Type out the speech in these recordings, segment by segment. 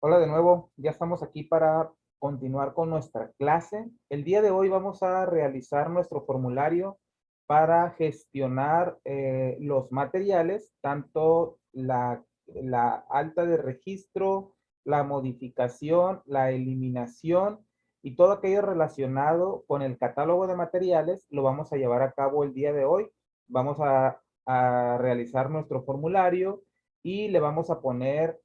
Hola de nuevo, ya estamos aquí para continuar con nuestra clase. El día de hoy vamos a realizar nuestro formulario para gestionar los materiales, tanto la alta de registro, la modificación, la eliminación y todo aquello relacionado con el catálogo de materiales, lo vamos a llevar a cabo el día de hoy. Vamos a realizar nuestro formulario y le vamos a poner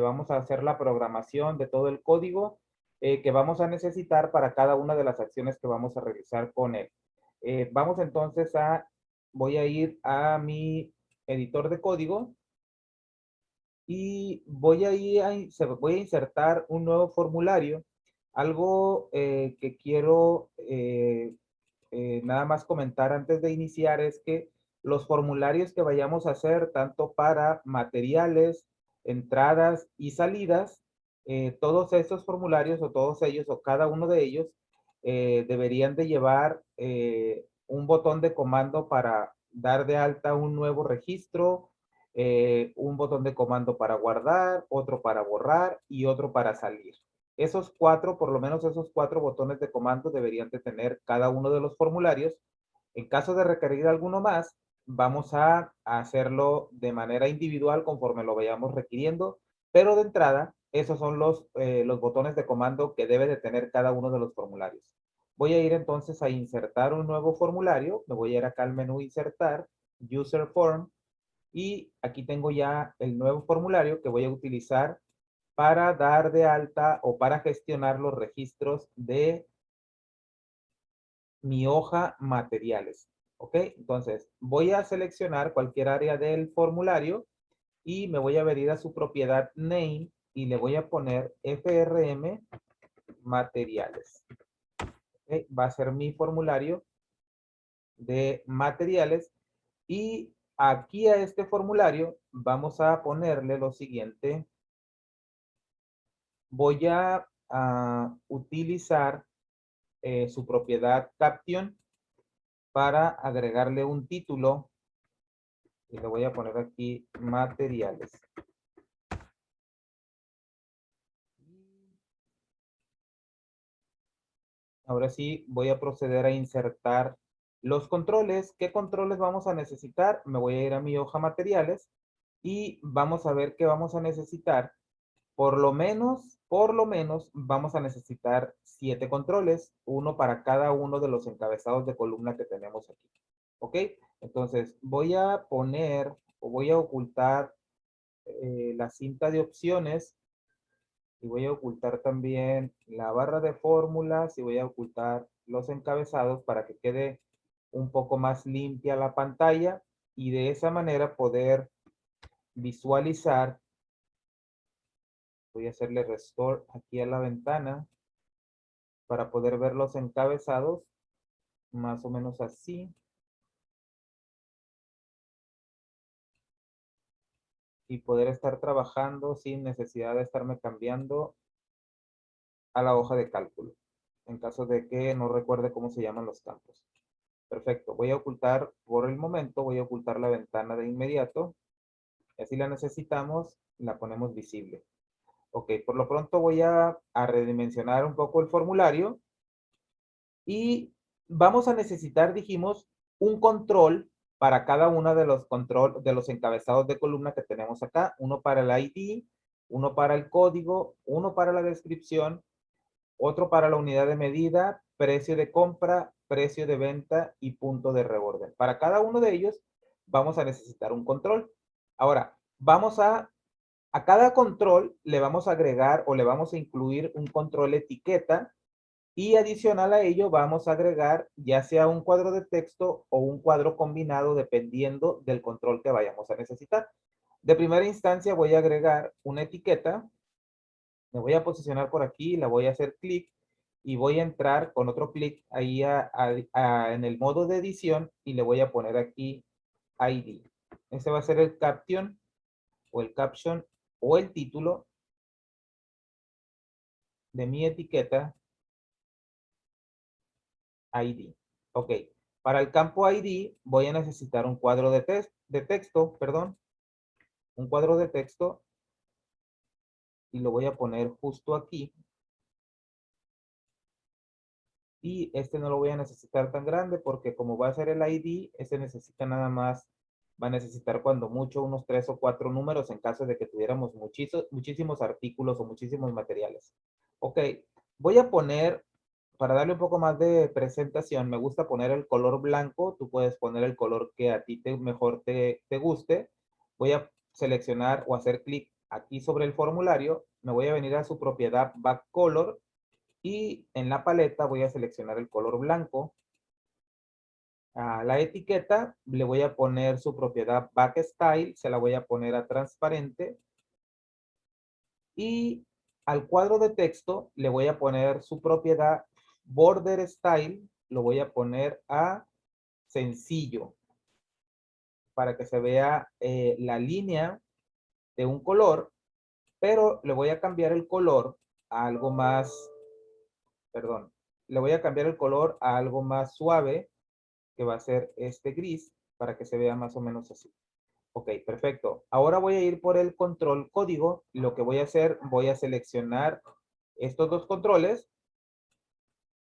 vamos a hacer la programación de todo el código que vamos a necesitar para cada una de las acciones que vamos a realizar con él. Vamos entonces voy a ir a mi editor de código y voy a insertar un nuevo formulario. Algo que quiero nada más comentar antes de iniciar es que los formularios que vayamos a hacer, tanto para materiales, entradas y salidas, todos esos formularios o todos ellos o cada uno de ellos deberían de llevar un botón de comando para dar de alta un nuevo registro, un botón de comando para guardar, otro para borrar y otro para salir. Esos cuatro, por lo menos esos cuatro botones de comando deberían de tener cada uno de los formularios. En caso de requerir alguno más, vamos a hacerlo de manera individual conforme lo vayamos requiriendo, pero de entrada, esos son los botones de comando que debe de tener cada uno de los formularios. Voy a ir entonces a insertar un nuevo formulario, me voy a ir acá al menú insertar, user form, y aquí tengo ya el nuevo formulario que voy a utilizar para dar de alta o para gestionar los registros de mi hoja materiales. ¿Ok? Entonces, voy a seleccionar cualquier área del formulario y me voy a venir a su propiedad name y le voy a poner FRM materiales. ¿Ok? Va a ser mi formulario de materiales y aquí a este formulario vamos a ponerle lo siguiente. Voy a utilizar su propiedad caption para agregarle un título y le voy a poner aquí materiales. Ahora sí voy a proceder a insertar los controles. ¿Qué controles vamos a necesitar? Me voy a ir a mi hoja materiales y vamos a ver qué vamos a necesitar. Por lo menos vamos a necesitar 7 controles, uno para cada uno de los encabezados de columna que tenemos aquí. ¿Ok? Entonces voy a poner o voy a ocultar la cinta de opciones y voy a ocultar también la barra de fórmulas y voy a ocultar los encabezados para que quede un poco más limpia la pantalla y de esa manera poder visualizar. Voy a hacerle restore aquí a la ventana para poder ver los encabezados más o menos así y poder estar trabajando sin necesidad de estarme cambiando a la hoja de cálculo en caso de que no recuerde cómo se llaman los campos. Perfecto, voy a ocultar por el momento, voy a ocultar la ventana de inmediato y así la necesitamos, la ponemos visible. Ok, por lo pronto voy a redimensionar un poco el formulario y vamos a necesitar, dijimos, un control para cada uno de los encabezados de columna que tenemos acá. Uno para el ID, uno para el código, uno para la descripción, otro para la unidad de medida, precio de compra, precio de venta y punto de reorden. Para cada uno de ellos vamos a necesitar un control. Ahora, a cada control le vamos a agregar o le vamos a incluir un control etiqueta y adicional a ello vamos a agregar ya sea un cuadro de texto o un cuadro combinado dependiendo del control que vayamos a necesitar. De primera instancia voy a agregar una etiqueta, me voy a posicionar por aquí, la voy a hacer clic y voy a entrar con otro clic ahí en el modo de edición y le voy a poner aquí ID. Ese va a ser el caption o el caption o el título de mi etiqueta ID. Ok, para el campo ID voy a necesitar un cuadro de texto, perdón, un cuadro de texto y lo voy a poner justo aquí. Y este no lo voy a necesitar tan grande porque como va a ser el ID, este necesita nada más, va a necesitar cuando mucho unos 3 o 4 números en caso de que tuviéramos muchísimos artículos o muchísimos materiales. Ok, voy a poner, para darle un poco más de presentación, me gusta poner el color blanco. Tú puedes poner el color que a ti mejor te guste. Voy a seleccionar o hacer clic aquí sobre el formulario. Me voy a venir a su propiedad Back Color y en la paleta voy a seleccionar el color blanco. A la etiqueta le voy a poner su propiedad Back Style, se la voy a poner a transparente. Y al cuadro de texto le voy a poner su propiedad Border Style, lo voy a poner a sencillo para que se vea la línea de un color, pero le voy a cambiar el color a algo más, perdón, le voy a cambiar el color a algo más suave, que va a ser este gris, para que se vea más o menos así. Ok, perfecto. Ahora voy a ir por el control código. Lo que voy a hacer, voy a seleccionar estos dos controles.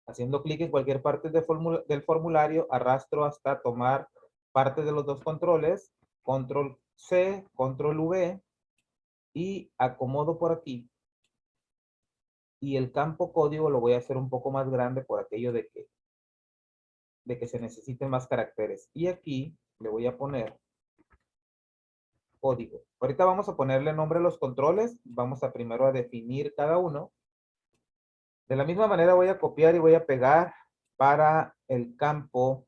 Haciendo clic en cualquier parte del formulario, arrastro hasta tomar parte de los dos controles. Control C, control V y acomodo por aquí. Y el campo código lo voy a hacer un poco más grande por aquello de que se necesiten más caracteres. Y aquí le voy a poner código. Ahorita vamos a ponerle nombre a los controles. Vamos a primero a definir cada uno. De la misma manera voy a copiar y voy a pegar para el campo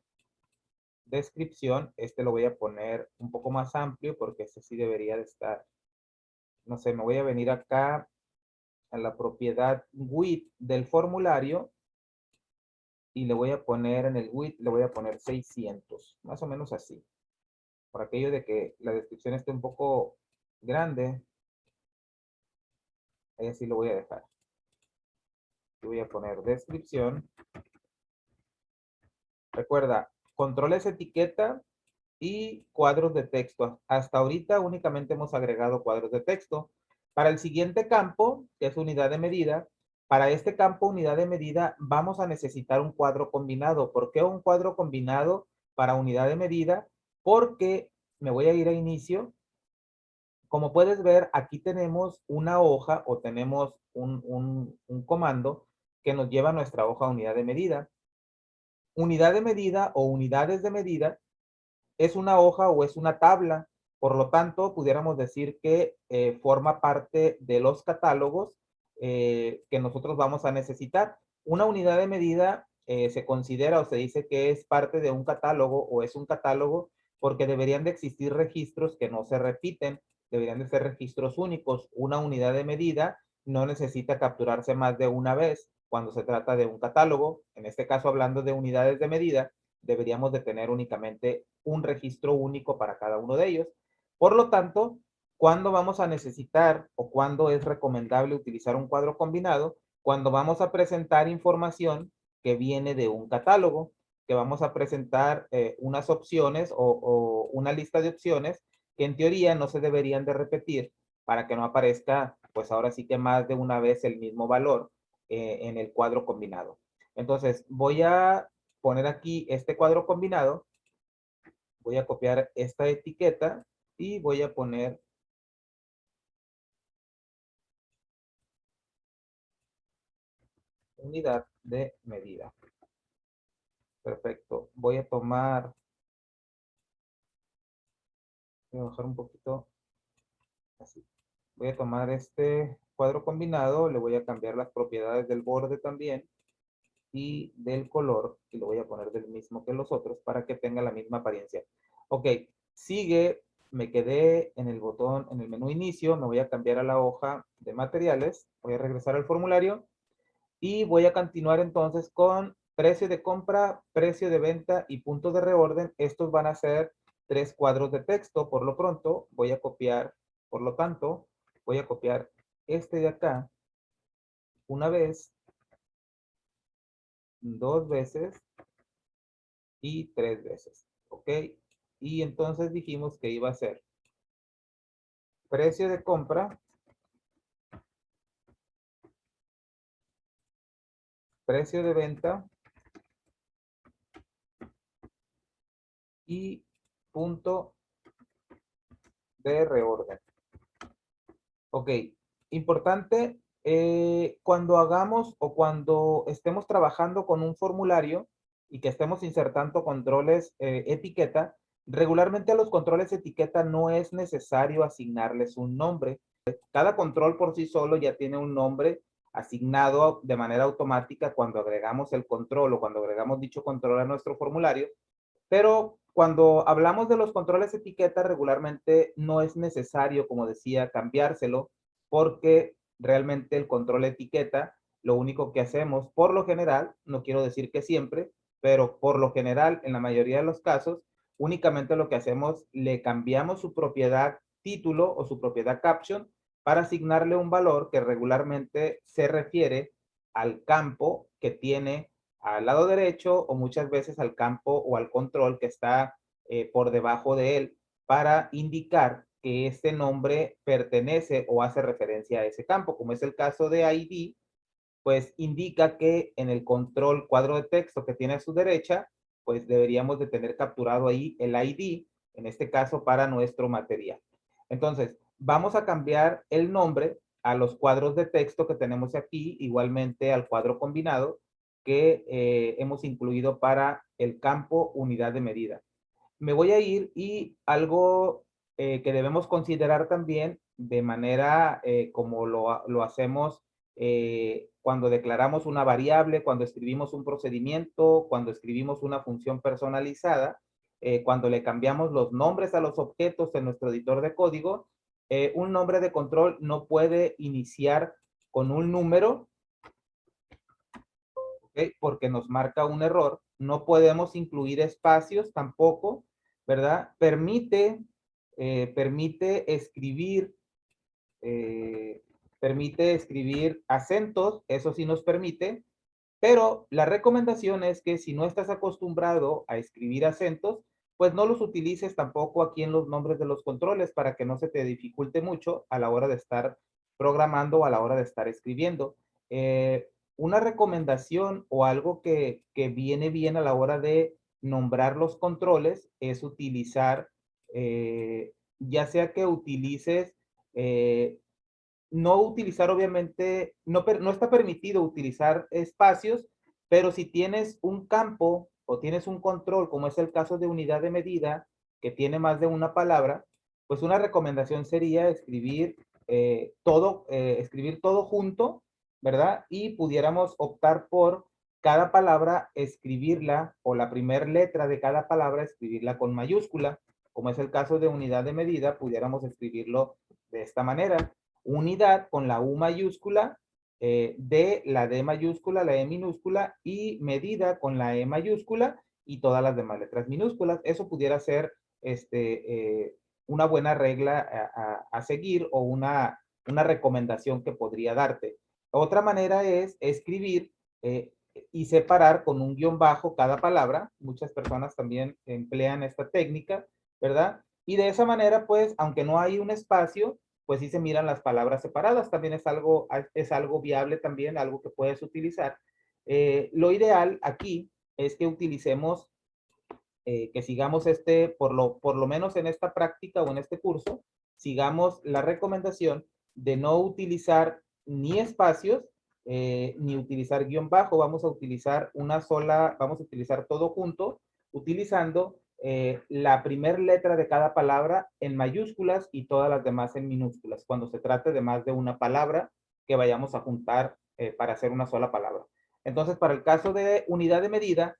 descripción. Este lo voy a poner un poco más amplio porque este sí debería de estar. No sé, me voy a venir acá a la propiedad width del formulario y le voy a poner en el width, le voy a poner 600, más o menos así. Por aquello de que la descripción esté un poco grande, ahí así lo voy a dejar. Voy a poner descripción. Recuerda, controles etiqueta y cuadros de texto. Hasta ahorita únicamente hemos agregado cuadros de texto. Para el siguiente campo, que es unidad de medida, para este campo unidad de medida vamos a necesitar un cuadro combinado. ¿Por qué un cuadro combinado para unidad de medida? Porque me voy a ir a inicio. Como puedes ver, aquí tenemos una hoja o tenemos un comando que nos lleva a nuestra hoja unidad de medida. Unidad de medida o unidades de medida es una hoja o es una tabla. Por lo tanto, pudiéramos decir que forma parte de los catálogos que nosotros vamos a necesitar. Una unidad de medida se considera o se dice que es parte de un catálogo o es un catálogo porque deberían de existir registros que no se repiten, deberían de ser registros únicos. Una unidad de medida no necesita capturarse más de una vez cuando se trata de un catálogo. En este caso, hablando de unidades de medida, deberíamos de tener únicamente un registro único para cada uno de ellos. Por lo tanto, ¿cuándo vamos a necesitar o cuándo es recomendable utilizar un cuadro combinado? Cuando vamos a presentar información que viene de un catálogo, que vamos a presentar unas opciones o una lista de opciones que en teoría no se deberían de repetir para que no aparezca, pues ahora sí que más de una vez el mismo valor en el cuadro combinado. Entonces, voy a poner aquí este cuadro combinado, voy a copiar esta etiqueta y voy a poner unidad de medida. Perfecto. Voy a tomar, voy a bajar un poquito, así. Voy a tomar este cuadro combinado, le voy a cambiar las propiedades del borde también y del color, y lo voy a poner del mismo que los otros para que tenga la misma apariencia. Ok, sigue, me quedé en el botón, en el menú inicio, me voy a cambiar a la hoja de materiales, voy a regresar al formulario y voy a continuar entonces con precio de compra, precio de venta y punto de reorden. Estos van a ser 3 cuadros de texto. Por lo pronto, voy a copiar, por lo tanto, voy a copiar este de acá una vez, dos veces y tres veces. ¿Ok? Y entonces dijimos que iba a ser precio de compra, precio de venta y punto de reorden. Ok, importante, cuando hagamos o cuando estemos trabajando con un formulario y que estemos insertando controles etiqueta, regularmente a los controles etiqueta no es necesario asignarles un nombre. Cada control por sí solo ya tiene un nombre asignado de manera automática cuando agregamos el control o cuando agregamos dicho control a nuestro formulario. Pero cuando hablamos de los controles etiqueta, regularmente no es necesario, como decía, cambiárselo, porque realmente el control etiqueta, lo único que hacemos, por lo general, no quiero decir que siempre, pero por lo general, en la mayoría de los casos, únicamente lo que hacemos, le cambiamos su propiedad título o su propiedad caption para asignarle un valor que regularmente se refiere al campo que tiene al lado derecho o muchas veces al campo o al control que está por debajo de él para indicar que este nombre pertenece o hace referencia a ese campo, como es el caso de ID, pues indica que en el control cuadro de texto que tiene a su derecha, pues deberíamos de tener capturado ahí el ID, en este caso para nuestro material. Entonces, vamos a cambiar el nombre a los cuadros de texto que tenemos aquí, igualmente al cuadro combinado que hemos incluido para el campo unidad de medida. Me voy a ir y algo que debemos considerar también de manera como lo hacemos cuando declaramos una variable, cuando escribimos un procedimiento, cuando escribimos una función personalizada, cuando le cambiamos los nombres a los objetos en nuestro editor de código, un nombre de control no puede iniciar con un número, ¿ok? Porque nos marca un error. No podemos incluir espacios tampoco, ¿verdad? Permite escribir, eh, permite escribir acentos, eso sí nos permite, pero la recomendación es que si no estás acostumbrado a escribir acentos, pues no los utilices tampoco aquí en los nombres de los controles para que no se te dificulte mucho a la hora de estar programando o a la hora de estar escribiendo. Una recomendación o algo que viene bien a la hora de nombrar los controles es utilizar, ya sea que utilices no utilizar, obviamente, no está permitido utilizar espacios, pero si tienes un campo o tienes un control, como es el caso de unidad de medida, que tiene más de una palabra, pues una recomendación sería escribir todo junto, ¿verdad? Y pudiéramos optar por cada palabra escribirla o la primera letra de cada palabra escribirla con mayúscula, como es el caso de unidad de medida, pudiéramos escribirlo de esta manera: unidad con la U mayúscula, D, la D mayúscula, la E minúscula y medida con la E mayúscula y todas las demás letras minúsculas. Eso pudiera ser una buena regla a seguir o una recomendación que podría darte. Otra manera es escribir y separar con un guión bajo cada palabra. Muchas personas también emplean esta técnica, ¿verdad? Y de esa manera, pues, aunque no hay un espacio, pues sí se miran las palabras separadas. También es algo viable también, algo que puedes utilizar. Lo ideal aquí es que utilicemos, que sigamos por lo menos en esta práctica o en este curso, sigamos la recomendación de no utilizar ni espacios, ni utilizar guión bajo. Vamos a utilizar todo junto, utilizando la primera letra de cada palabra en mayúsculas y todas las demás en minúsculas, cuando se trate de más de una palabra que vayamos a juntar para hacer una sola palabra. Entonces, para el caso de unidad de medida,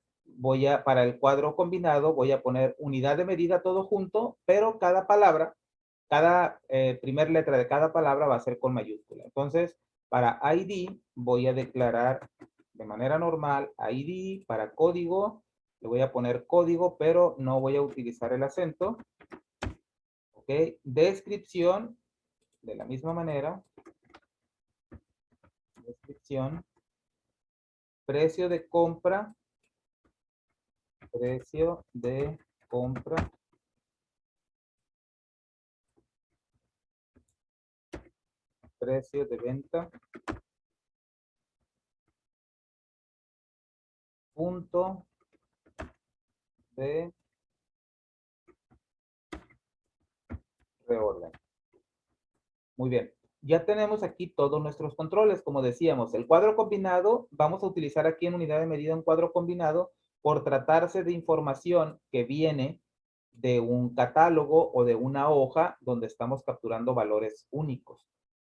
para el cuadro combinado, voy a poner unidad de medida todo junto, pero cada palabra, cada primer letra de cada palabra va a ser con mayúscula. Entonces, para ID voy a declarar de manera normal ID. Para código le voy a poner código, pero no voy a utilizar el acento. ¿Ok? Descripción, de la misma manera. Descripción. Precio de compra. Precio de compra. Precio de venta. punto de reorden. Muy bien. Ya tenemos aquí todos nuestros controles. Como decíamos, el cuadro combinado, vamos a utilizar aquí en unidad de medida un cuadro combinado por tratarse de información que viene de un catálogo o de una hoja donde estamos capturando valores únicos.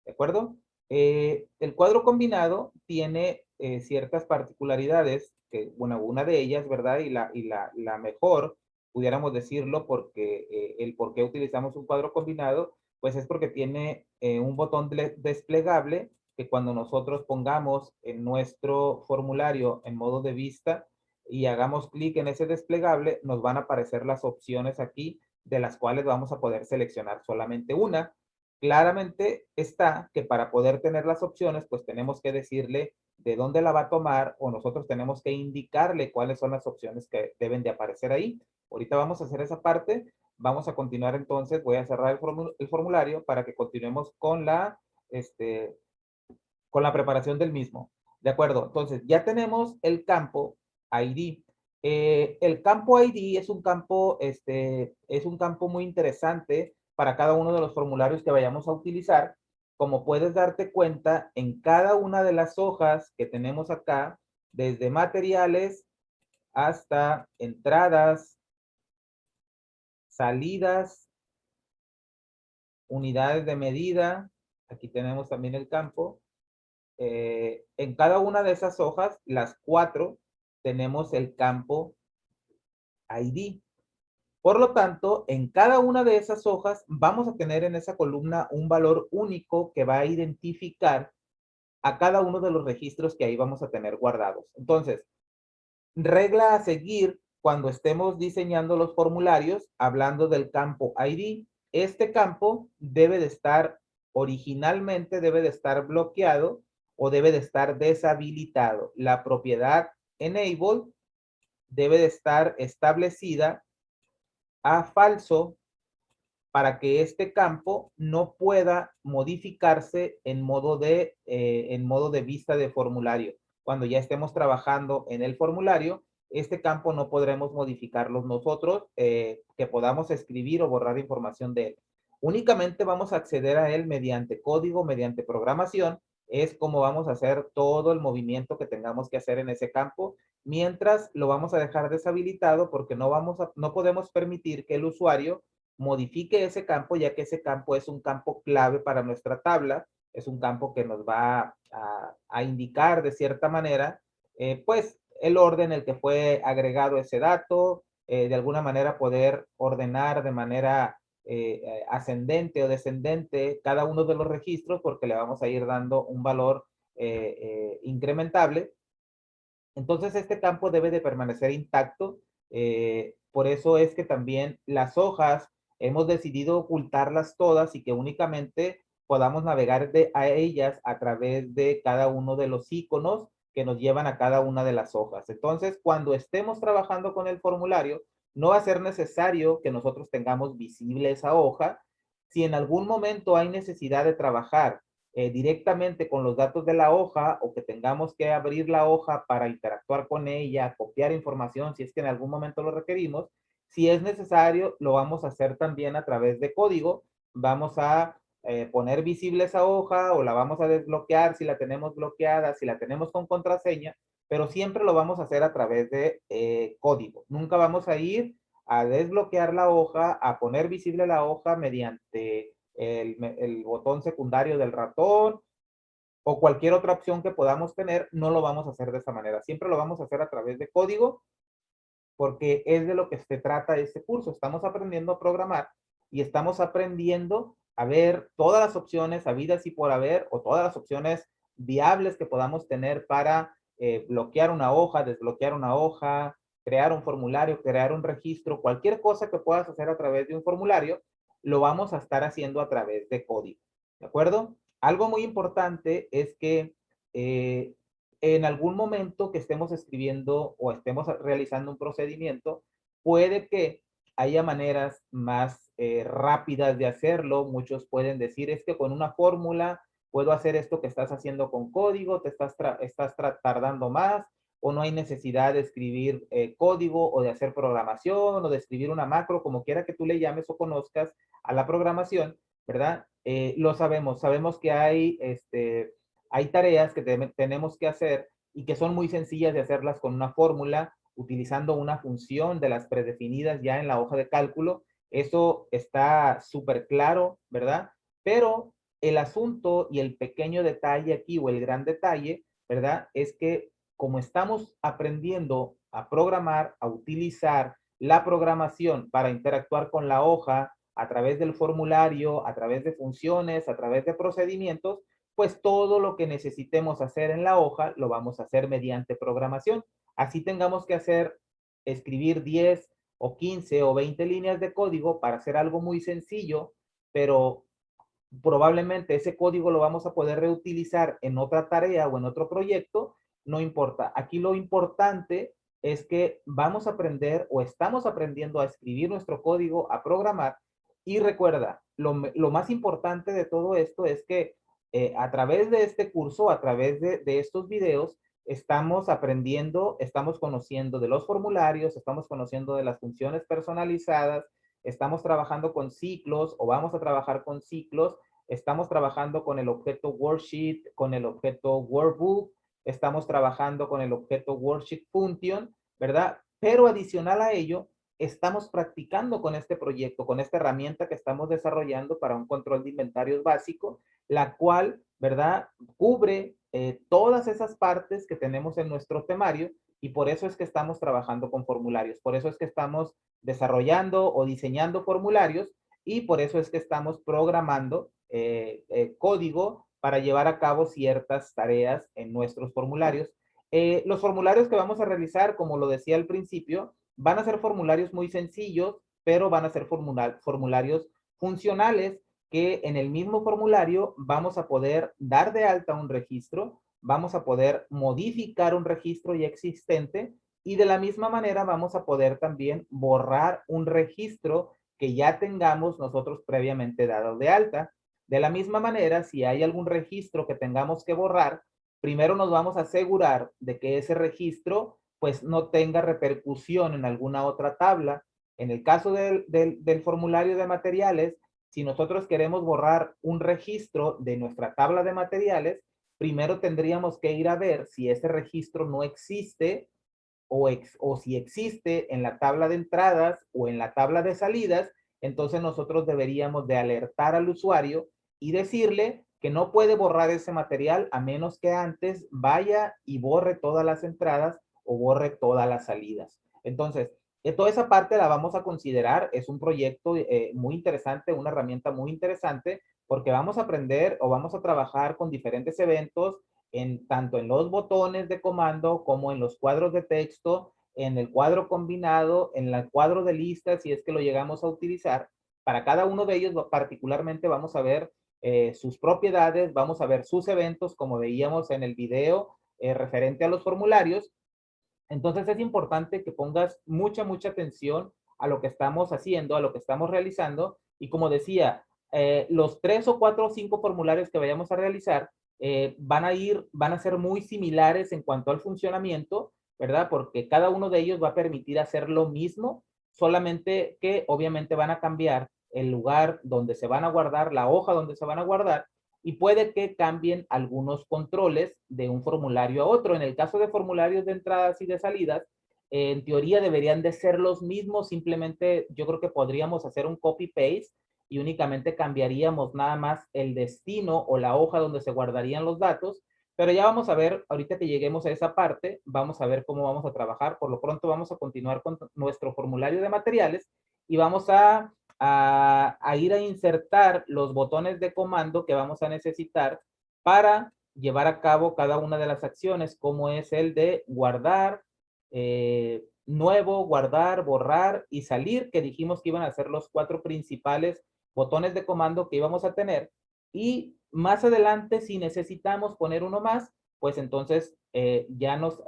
¿De acuerdo? El cuadro combinado tiene ciertas particularidades, que, bueno, una de ellas, ¿verdad? Y la mejor, pudiéramos decirlo, porque el por qué utilizamos un cuadro combinado, pues es porque tiene un botón desplegable que cuando nosotros pongamos en nuestro formulario en modo de vista y hagamos clic en ese desplegable, nos van a aparecer las opciones aquí de las cuales vamos a poder seleccionar solamente una. Claramente está que para poder tener las opciones, pues tenemos que decirle de dónde la va a tomar o nosotros tenemos que indicarle cuáles son las opciones que deben de aparecer ahí. Ahorita vamos a hacer esa parte. Vamos a continuar entonces. Voy a cerrar el formulario para que continuemos con la preparación del mismo. ¿De acuerdo? Entonces, ya tenemos el campo ID. El campo ID es un campo muy interesante para cada uno de los formularios que vayamos a utilizar. Como puedes darte cuenta, en cada una de las hojas que tenemos acá, desde materiales hasta entradas, salidas, unidades de medida, aquí tenemos también el campo. En cada una de esas hojas, las 4, tenemos el campo ID. Por lo tanto, en cada una de esas hojas vamos a tener en esa columna un valor único que va a identificar a cada uno de los registros que ahí vamos a tener guardados. Entonces, regla a seguir cuando estemos diseñando los formularios, hablando del campo ID, este campo debe de estar, originalmente debe de estar bloqueado o debe de estar deshabilitado. La propiedad enable debe de estar establecida a falso para que este campo no pueda modificarse en modo de vista de formulario. Cuando ya estemos trabajando en el formulario, este campo no podremos modificarlos nosotros, que podamos escribir o borrar información de él. Únicamente vamos a acceder a él mediante código, mediante programación. Es como vamos a hacer todo el movimiento que tengamos que hacer en ese campo, mientras lo vamos a dejar deshabilitado porque no podemos permitir que el usuario modifique ese campo, ya que ese campo es un campo clave para nuestra tabla, es un campo que nos va a indicar de cierta manera, pues, el orden en el que fue agregado ese dato, de alguna manera poder ordenar de manera ascendente o descendente cada uno de los registros, porque le vamos a ir dando un valor incrementable. Entonces, este campo debe de permanecer intacto. Por eso es que también las hojas hemos decidido ocultarlas todas y que únicamente podamos navegar a ellas a través de cada uno de los iconos que nos llevan a cada una de las hojas. Entonces, cuando estemos trabajando con el formulario, no va a ser necesario que nosotros tengamos visible esa hoja. Si en algún momento hay necesidad de trabajar directamente con los datos de la hoja o que tengamos que abrir la hoja para interactuar con ella, copiar información si es que en algún momento lo requerimos. Si es necesario, lo vamos a hacer también a través de código. Vamos a poner visible esa hoja o la vamos a desbloquear si la tenemos bloqueada, si la tenemos con contraseña, pero siempre lo vamos a hacer a través de código. Nunca vamos a ir a desbloquear la hoja, a poner visible la hoja mediante el botón secundario del ratón o cualquier otra opción que podamos tener, no lo vamos a hacer de esa manera. Siempre lo vamos a hacer a través de código porque es de lo que se trata este curso. Estamos aprendiendo a programar y estamos aprendiendo a ver todas las opciones habidas y por haber o todas las opciones viables que podamos tener para bloquear una hoja, desbloquear una hoja, crear un formulario, crear un registro, cualquier cosa que puedas hacer a través de un formulario, lo vamos a estar haciendo a través de código. ¿De acuerdo? Algo muy importante es que en algún momento que estemos escribiendo o estemos realizando un procedimiento, puede que haya maneras más rápidas de hacerlo. Muchos pueden decir, es que con una fórmula puedo hacer esto que estás haciendo con código, te estás tardando más. o no hay necesidad de escribir código o de hacer programación o de escribir una macro, como quiera que tú le llames o conozcas a la programación, ¿verdad? Lo sabemos que hay tareas que tenemos que hacer y que son muy sencillas de hacerlas con una fórmula, utilizando una función de las predefinidas ya en la hoja de cálculo. Eso está súper claro, ¿verdad? Pero el asunto y el pequeño detalle aquí, o el gran detalle, ¿verdad? Es que como estamos aprendiendo a programar, a utilizar la programación para interactuar con la hoja a través del formulario, a través de funciones, a través de procedimientos, pues todo lo que necesitemos hacer en la hoja lo vamos a hacer mediante programación. Así tengamos que escribir 10 o 15 o 20 líneas de código para hacer algo muy sencillo, pero probablemente ese código lo vamos a poder reutilizar en otra tarea o en otro proyecto, no importa. Aquí lo importante es que vamos a aprender o estamos aprendiendo a escribir nuestro código, a programar. Y recuerda, lo más importante de todo esto es que a través de este curso, a través de estos videos, estamos aprendiendo, estamos conociendo de los formularios, estamos conociendo de las funciones personalizadas, estamos trabajando con ciclos o vamos a trabajar con ciclos, estamos trabajando con el objeto worksheet, con el objeto workbook, estamos trabajando con el objeto worksheet function, ¿verdad? Pero adicional a ello, estamos practicando con este proyecto, con esta herramienta que estamos desarrollando para un control de inventarios básico, la cual, ¿verdad? Cubre todas esas partes que tenemos en nuestro temario y por eso es que estamos trabajando con formularios, por eso es que estamos desarrollando o diseñando formularios y por eso es que estamos programando código para llevar a cabo ciertas tareas en nuestros formularios. Los formularios que vamos a realizar, como lo decía al principio, van a ser formularios muy sencillos, pero van a ser formularios funcionales que en el mismo formulario vamos a poder dar de alta un registro, vamos a poder modificar un registro ya existente y de la misma manera vamos a poder también borrar un registro que ya tengamos nosotros previamente dado de alta. De la misma manera, si hay algún registro que tengamos que borrar, primero nos vamos a asegurar de que ese registro pues no tenga repercusión en alguna otra tabla. En el caso del formulario de materiales, si nosotros queremos borrar un registro de nuestra tabla de materiales, primero tendríamos que ir a ver si ese registro no existe o si existe en la tabla de entradas o en la tabla de salidas, entonces nosotros deberíamos de alertar al usuario y decirle que no puede borrar ese material a menos que antes vaya y borre todas las entradas o borre todas las salidas. Entonces, toda esa parte la vamos a considerar, es un proyecto muy interesante, una herramienta muy interesante, porque vamos a aprender o vamos a trabajar con diferentes eventos tanto en los botones de comando como en los cuadros de texto, en el cuadro combinado, en el cuadro de listas, si es que lo llegamos a utilizar. Para cada uno de ellos particularmente vamos a ver sus propiedades, vamos a ver sus eventos, como veíamos en el video referente a los formularios. Entonces es importante que pongas mucha atención a lo que estamos haciendo, a lo que estamos realizando. Y como decía, los 3 o 4 o 5 formularios que vayamos a realizar van a ser muy similares en cuanto al funcionamiento, ¿verdad? Porque cada uno de ellos va a permitir hacer lo mismo, solamente que obviamente van a cambiar el lugar donde se van a guardar, la hoja donde se van a guardar, y puede que cambien algunos controles de un formulario a otro. En el caso de formularios de entradas y de salidas, en teoría deberían de ser los mismos, simplemente yo creo que podríamos hacer un copy-paste y únicamente cambiaríamos nada más el destino o la hoja donde se guardarían los datos, pero ya vamos a ver, ahorita que lleguemos a esa parte, vamos a ver cómo vamos a trabajar. Por lo pronto vamos a continuar con nuestro formulario de materiales y vamos a ir a insertar los botones de comando que vamos a necesitar para llevar a cabo cada una de las acciones, como es el de guardar, nuevo, guardar, borrar y salir, que dijimos que iban a ser los 4 principales botones de comando que íbamos a tener. Y más adelante, si necesitamos poner uno más, pues entonces ya nos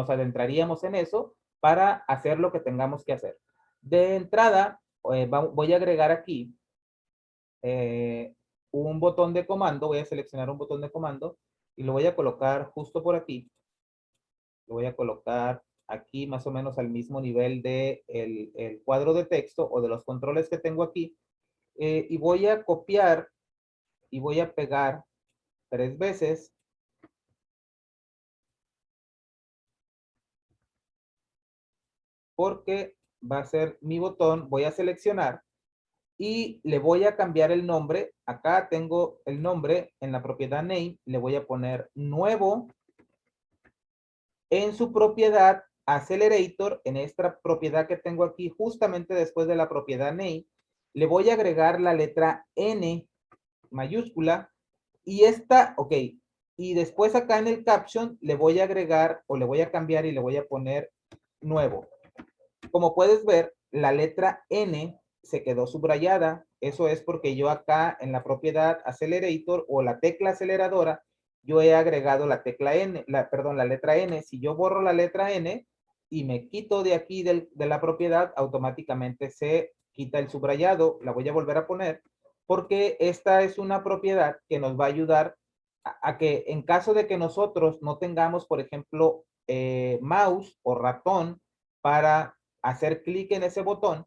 adentraríamos en eso para hacer lo que tengamos que hacer. De entrada, voy a agregar aquí eh, un botón de comando, voy a seleccionar un botón de comando y lo voy a colocar justo por aquí. Lo voy a colocar aquí más o menos al mismo nivel de el cuadro de texto o de los controles que tengo aquí. Y voy a copiar y voy a pegar 3 veces. Porque va a ser mi botón, voy a seleccionar y le voy a cambiar el nombre. Acá tengo el nombre en la propiedad name, le voy a poner nuevo. En su propiedad accelerator, en esta propiedad que tengo aquí, justamente después de la propiedad name, le voy a agregar la letra N mayúscula y esta, ok, y después acá en el caption le voy a agregar o le voy a cambiar y le voy a poner nuevo. Como puedes ver, la letra N se quedó subrayada. Eso es porque yo acá en la propiedad accelerator o la tecla aceleradora, yo he agregado la tecla N, perdón, la letra N. Si yo borro la letra N y me quito de aquí de la propiedad, automáticamente se quita el subrayado. La voy a volver a poner porque esta es una propiedad que nos va a ayudar a que en caso de que nosotros no tengamos, por ejemplo, mouse o ratón para hacer clic en ese botón,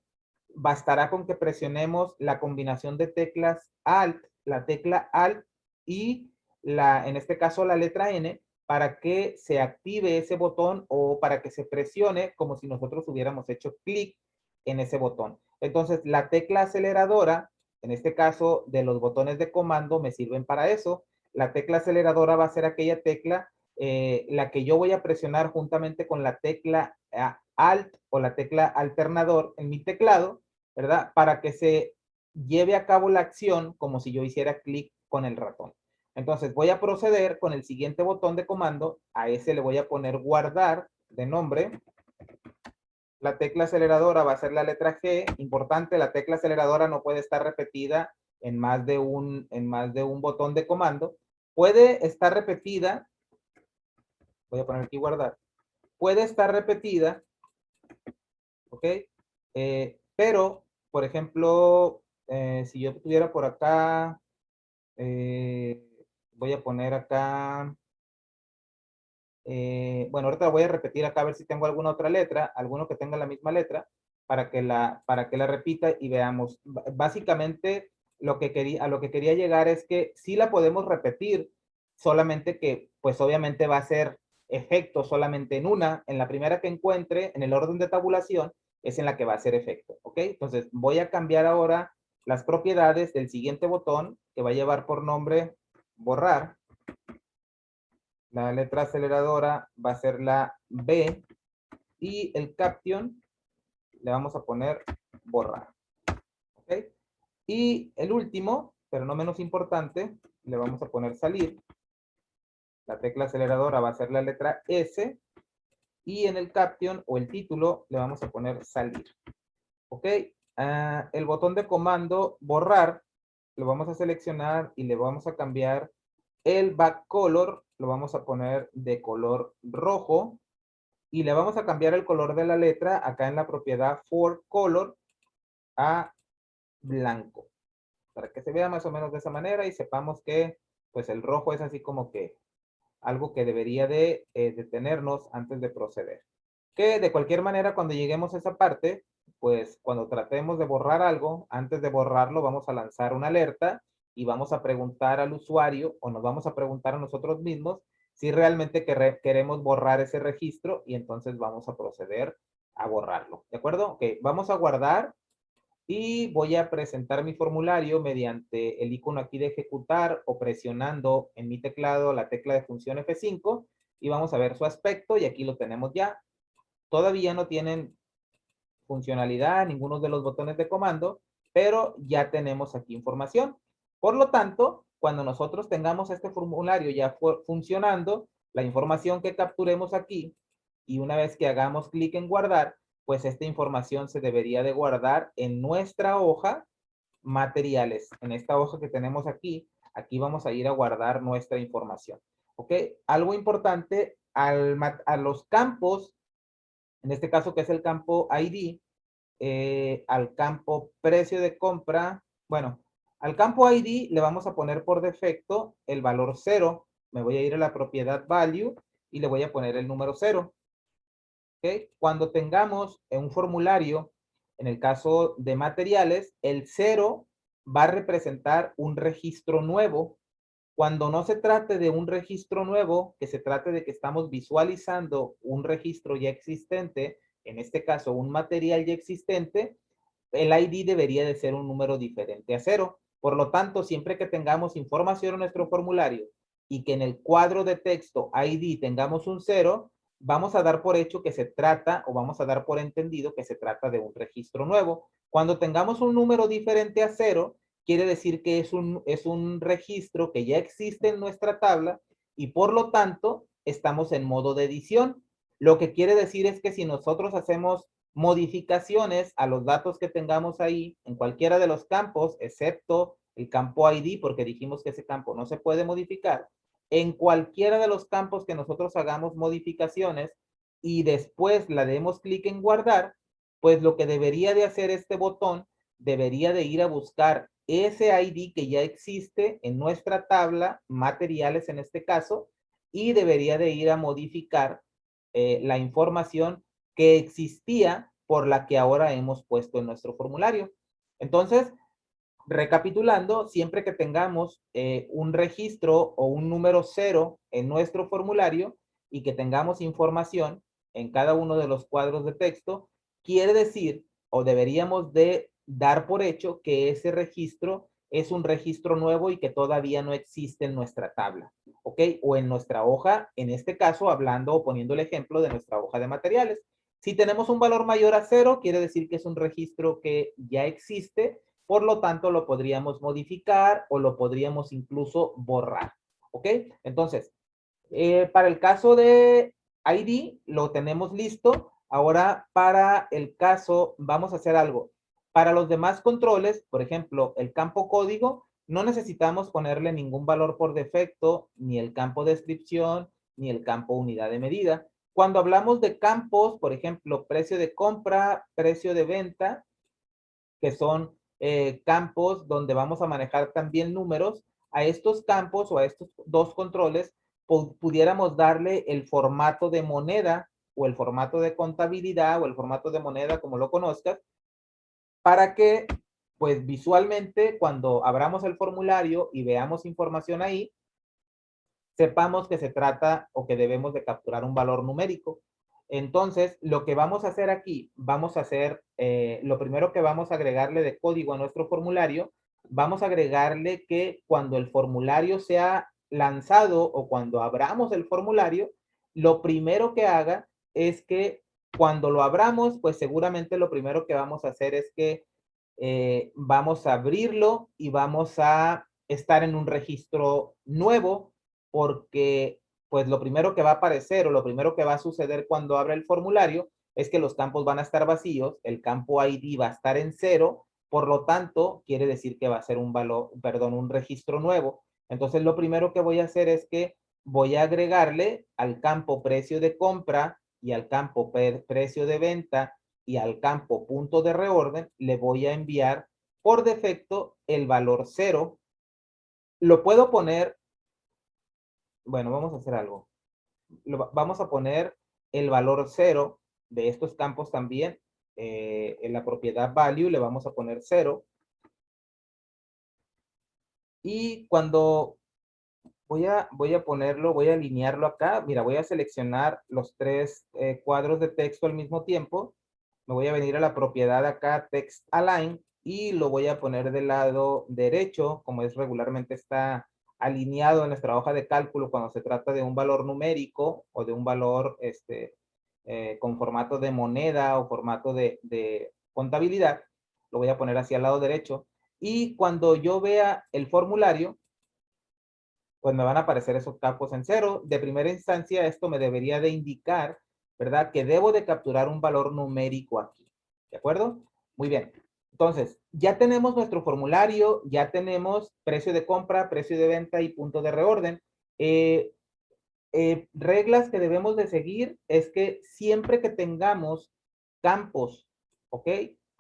bastará con que presionemos la combinación de teclas Alt, la tecla Alt y en este caso la letra N, para que se active ese botón o para que se presione como si nosotros hubiéramos hecho clic en ese botón. Entonces, la tecla aceleradora, en este caso de los botones de comando, me sirven para eso. La tecla aceleradora va a ser aquella tecla la que yo voy a presionar juntamente con la tecla Alt o la tecla alternador en mi teclado, ¿verdad? Para que se lleve a cabo la acción como si yo hiciera clic con el ratón. Entonces voy a proceder con el siguiente botón de comando. A ese le voy a poner guardar de nombre. La tecla aceleradora va a ser la letra G. Importante, la tecla aceleradora no puede estar repetida en más de un botón de comando. Puede estar repetida, voy a poner aquí guardar, puede estar repetida, ¿ok? Pero, por ejemplo, si yo tuviera por acá, eh, voy a poner acá, bueno, ahorita voy a repetir acá a ver si tengo alguna otra letra, alguno que tenga la misma letra, para que la repita y veamos. Básicamente, a lo que quería llegar es que sí la podemos repetir, solamente que, pues obviamente va a ser efecto solamente en la primera que encuentre, en el orden de tabulación, es en la que va a hacer efecto, ¿ok? Entonces, voy a cambiar ahora las propiedades del siguiente botón, que va a llevar por nombre borrar. La letra aceleradora va a ser la B y el caption le vamos a poner borrar. ¿Ok? Y el último, pero no menos importante, le vamos a poner salir. La tecla aceleradora va a ser la letra S y en el caption o el título le vamos a poner salir. ¿Ok? El botón de comando borrar lo vamos a seleccionar y le vamos a cambiar el back color, lo vamos a poner de color rojo y le vamos a cambiar el color de la letra acá en la propiedad for color a blanco, para que se vea más o menos de esa manera y sepamos que pues el rojo es así como que algo que debería de detenernos antes de proceder. Que de cualquier manera cuando lleguemos a esa parte, pues cuando tratemos de borrar algo, antes de borrarlo vamos a lanzar una alerta y vamos a preguntar al usuario o nos vamos a preguntar a nosotros mismos si realmente queremos borrar ese registro y entonces vamos a proceder a borrarlo. ¿De acuerdo? Ok, vamos a guardar y voy a presentar mi formulario mediante el icono aquí de ejecutar o presionando en mi teclado la tecla de función F5 y vamos a ver su aspecto y aquí lo tenemos ya. Todavía no tienen funcionalidad ninguno de los botones de comando, pero ya tenemos aquí información. Por lo tanto, cuando nosotros tengamos este formulario ya funcionando, la información que capturemos aquí y una vez que hagamos clic en guardar, pues esta información se debería de guardar en nuestra hoja materiales. En esta hoja que tenemos aquí, aquí vamos a ir a guardar nuestra información. ¿Ok? Algo importante, a los campos, en este caso que es el campo ID, al campo precio de compra, bueno, al campo ID le vamos a poner por defecto el valor 0. Me voy a ir a la propiedad value y le voy a poner el número 0. ¿Okay? Cuando tengamos un formulario, en el caso de materiales, el 0 va a representar un registro nuevo. Cuando no se trate de un registro nuevo, que se trate de que estamos visualizando un registro ya existente, en este caso un material ya existente, el ID debería de ser un número diferente a 0. Por lo tanto, siempre que tengamos información en nuestro formulario y que en el cuadro de texto ID tengamos un 0, vamos a dar por hecho que se trata, o vamos a dar por entendido que se trata de un registro nuevo. Cuando tengamos un número diferente a 0, quiere decir que es un registro que ya existe en nuestra tabla y por lo tanto estamos en modo de edición. Lo que quiere decir es que si nosotros hacemos modificaciones a los datos que tengamos ahí en cualquiera de los campos, excepto el campo ID, porque dijimos que ese campo no se puede modificar, en cualquiera de los campos que nosotros hagamos modificaciones y después la demos clic en guardar, pues lo que debería de hacer este botón, debería de ir a buscar ese ID que ya existe en nuestra tabla, materiales en este caso, y debería de ir a modificar la información que existía por la que ahora hemos puesto en nuestro formulario. Entonces, recapitulando, siempre que tengamos un registro o un número 0 en nuestro formulario y que tengamos información en cada uno de los cuadros de texto, quiere decir o deberíamos de dar por hecho que ese registro es un registro nuevo y que todavía no existe en nuestra tabla, ¿ok? O en nuestra hoja, en este caso, hablando o poniendo el ejemplo de nuestra hoja de materiales. Si tenemos un valor mayor a 0, quiere decir que es un registro que ya existe, por lo tanto lo podríamos modificar o lo podríamos incluso borrar, ¿ok? Entonces, para el caso de ID lo tenemos listo. Ahora para el caso vamos a hacer algo. Para los demás controles, por ejemplo, el campo código, no necesitamos ponerle ningún valor por defecto, ni el campo descripción, ni el campo unidad de medida. Cuando hablamos de campos, por ejemplo, precio de compra, precio de venta, que son campos donde vamos a manejar también números, a estos campos o a estos dos controles pudiéramos darle el formato de moneda o el formato de contabilidad o el formato de moneda, como lo conozcas, para que pues visualmente cuando abramos el formulario y veamos información ahí, sepamos que se trata o que debemos de capturar un valor numérico. Entonces, lo que vamos a hacer aquí, vamos a hacer, lo primero que vamos a agregarle de código a nuestro formulario, vamos a agregarle que cuando el formulario sea lanzado o cuando abramos el formulario, lo primero que haga es que cuando lo abramos, pues seguramente lo primero que vamos a hacer es que vamos a abrirlo y vamos a estar en un registro nuevo porque pues lo primero que va a aparecer o lo primero que va a suceder cuando abra el formulario es que los campos van a estar vacíos, el campo ID va a estar en 0, por lo tanto, quiere decir que va a ser un valor, perdón, un registro nuevo. Entonces, lo primero que voy a hacer es que voy a agregarle al campo precio de compra y al campo precio de venta y al campo punto de reorden, le voy a enviar por defecto el valor 0. Lo puedo poner, bueno, vamos a hacer algo. Vamos a poner el valor 0 de estos campos también. En la propiedad value le vamos a poner 0. Y cuando voy a ponerlo, voy a alinearlo acá. Mira, voy a seleccionar los tres cuadros de texto al mismo tiempo. Me voy a venir a la propiedad acá, Text Align, y lo voy a poner del lado derecho, como es regularmente está alineado en nuestra hoja de cálculo cuando se trata de un valor numérico o de un valor con formato de moneda o formato de contabilidad. Lo voy a poner hacia el lado derecho. Y cuando yo vea el formulario, pues me van a aparecer esos campos en 0. De primera instancia, esto me debería de indicar, ¿verdad? Que debo de capturar un valor numérico aquí. ¿De acuerdo? Muy bien. Entonces, ya tenemos nuestro formulario, ya tenemos precio de compra, precio de venta y punto de reorden. Reglas que debemos de seguir es que siempre que tengamos campos, ¿ok?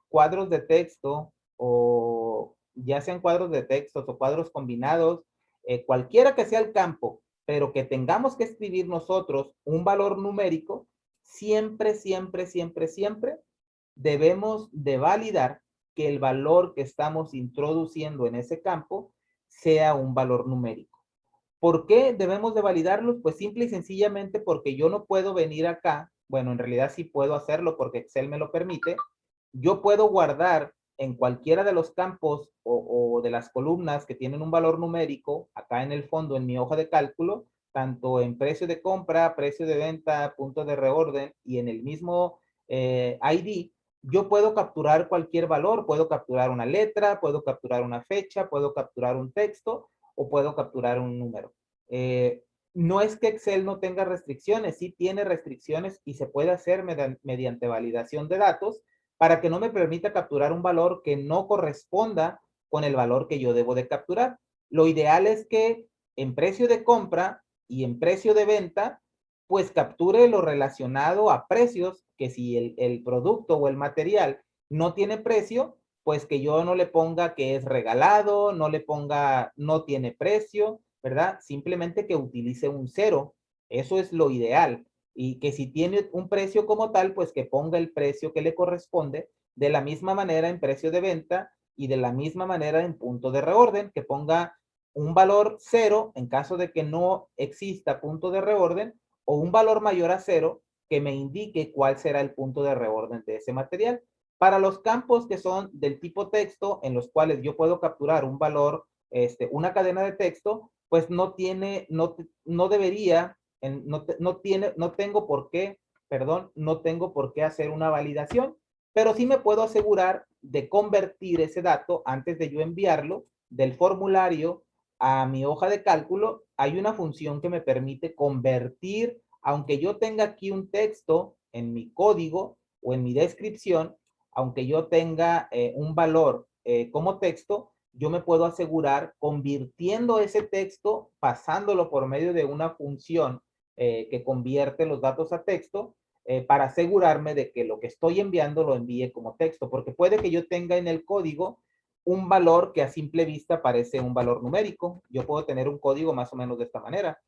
Cuadros de texto o ya sean cuadros de texto o cuadros combinados, cualquiera que sea el campo pero que tengamos que escribir nosotros un valor numérico, siempre, siempre, siempre, siempre debemos de validar que el valor que estamos introduciendo en ese campo sea un valor numérico. ¿Por qué debemos de validarlos? Pues simple y sencillamente porque yo no puedo venir acá, bueno, en realidad sí puedo hacerlo porque Excel me lo permite, yo puedo guardar en cualquiera de los campos o de las columnas que tienen un valor numérico, acá en el fondo, en mi hoja de cálculo, tanto en precio de compra, precio de venta, punto de reorden y en el mismo ID, yo puedo capturar cualquier valor, puedo capturar una letra, puedo capturar una fecha, puedo capturar un texto o puedo capturar un número. No es que Excel no tenga restricciones, sí tiene restricciones y se puede hacer mediante validación de datos para que no me permita capturar un valor que no corresponda con el valor que yo debo de capturar. Lo ideal es que en precio de compra y en precio de venta, pues capture lo relacionado a precios, que si el producto o el material no tiene precio, pues que yo no le ponga que es regalado, no le ponga no tiene precio, ¿verdad? Simplemente que utilice un cero. Eso es lo ideal. Y que si tiene un precio como tal, pues que ponga el precio que le corresponde de la misma manera en precio de venta y de la misma manera en punto de reorden, que ponga un valor cero en caso de que no exista punto de reorden o un valor mayor a cero que me indique cuál será el punto de reorden de ese material. Para los campos que son del tipo texto, en los cuales yo puedo capturar un valor, una cadena de texto, pues no tiene, no debería, no tengo por qué, perdón, no tengo por qué hacer una validación, pero sí me puedo asegurar de convertir ese dato antes de yo enviarlo del formulario a mi hoja de cálculo. Hay una función que me permite convertir, aunque yo tenga aquí un texto en mi código o en mi descripción, aunque yo tenga un valor como texto, yo me puedo asegurar convirtiendo ese texto, pasándolo por medio de una función que convierte los datos a texto, para asegurarme de que lo que estoy enviando lo envíe como texto, porque puede que yo tenga en el código un valor que a simple vista parece un valor numérico. Yo puedo tener un código más o menos de esta manera,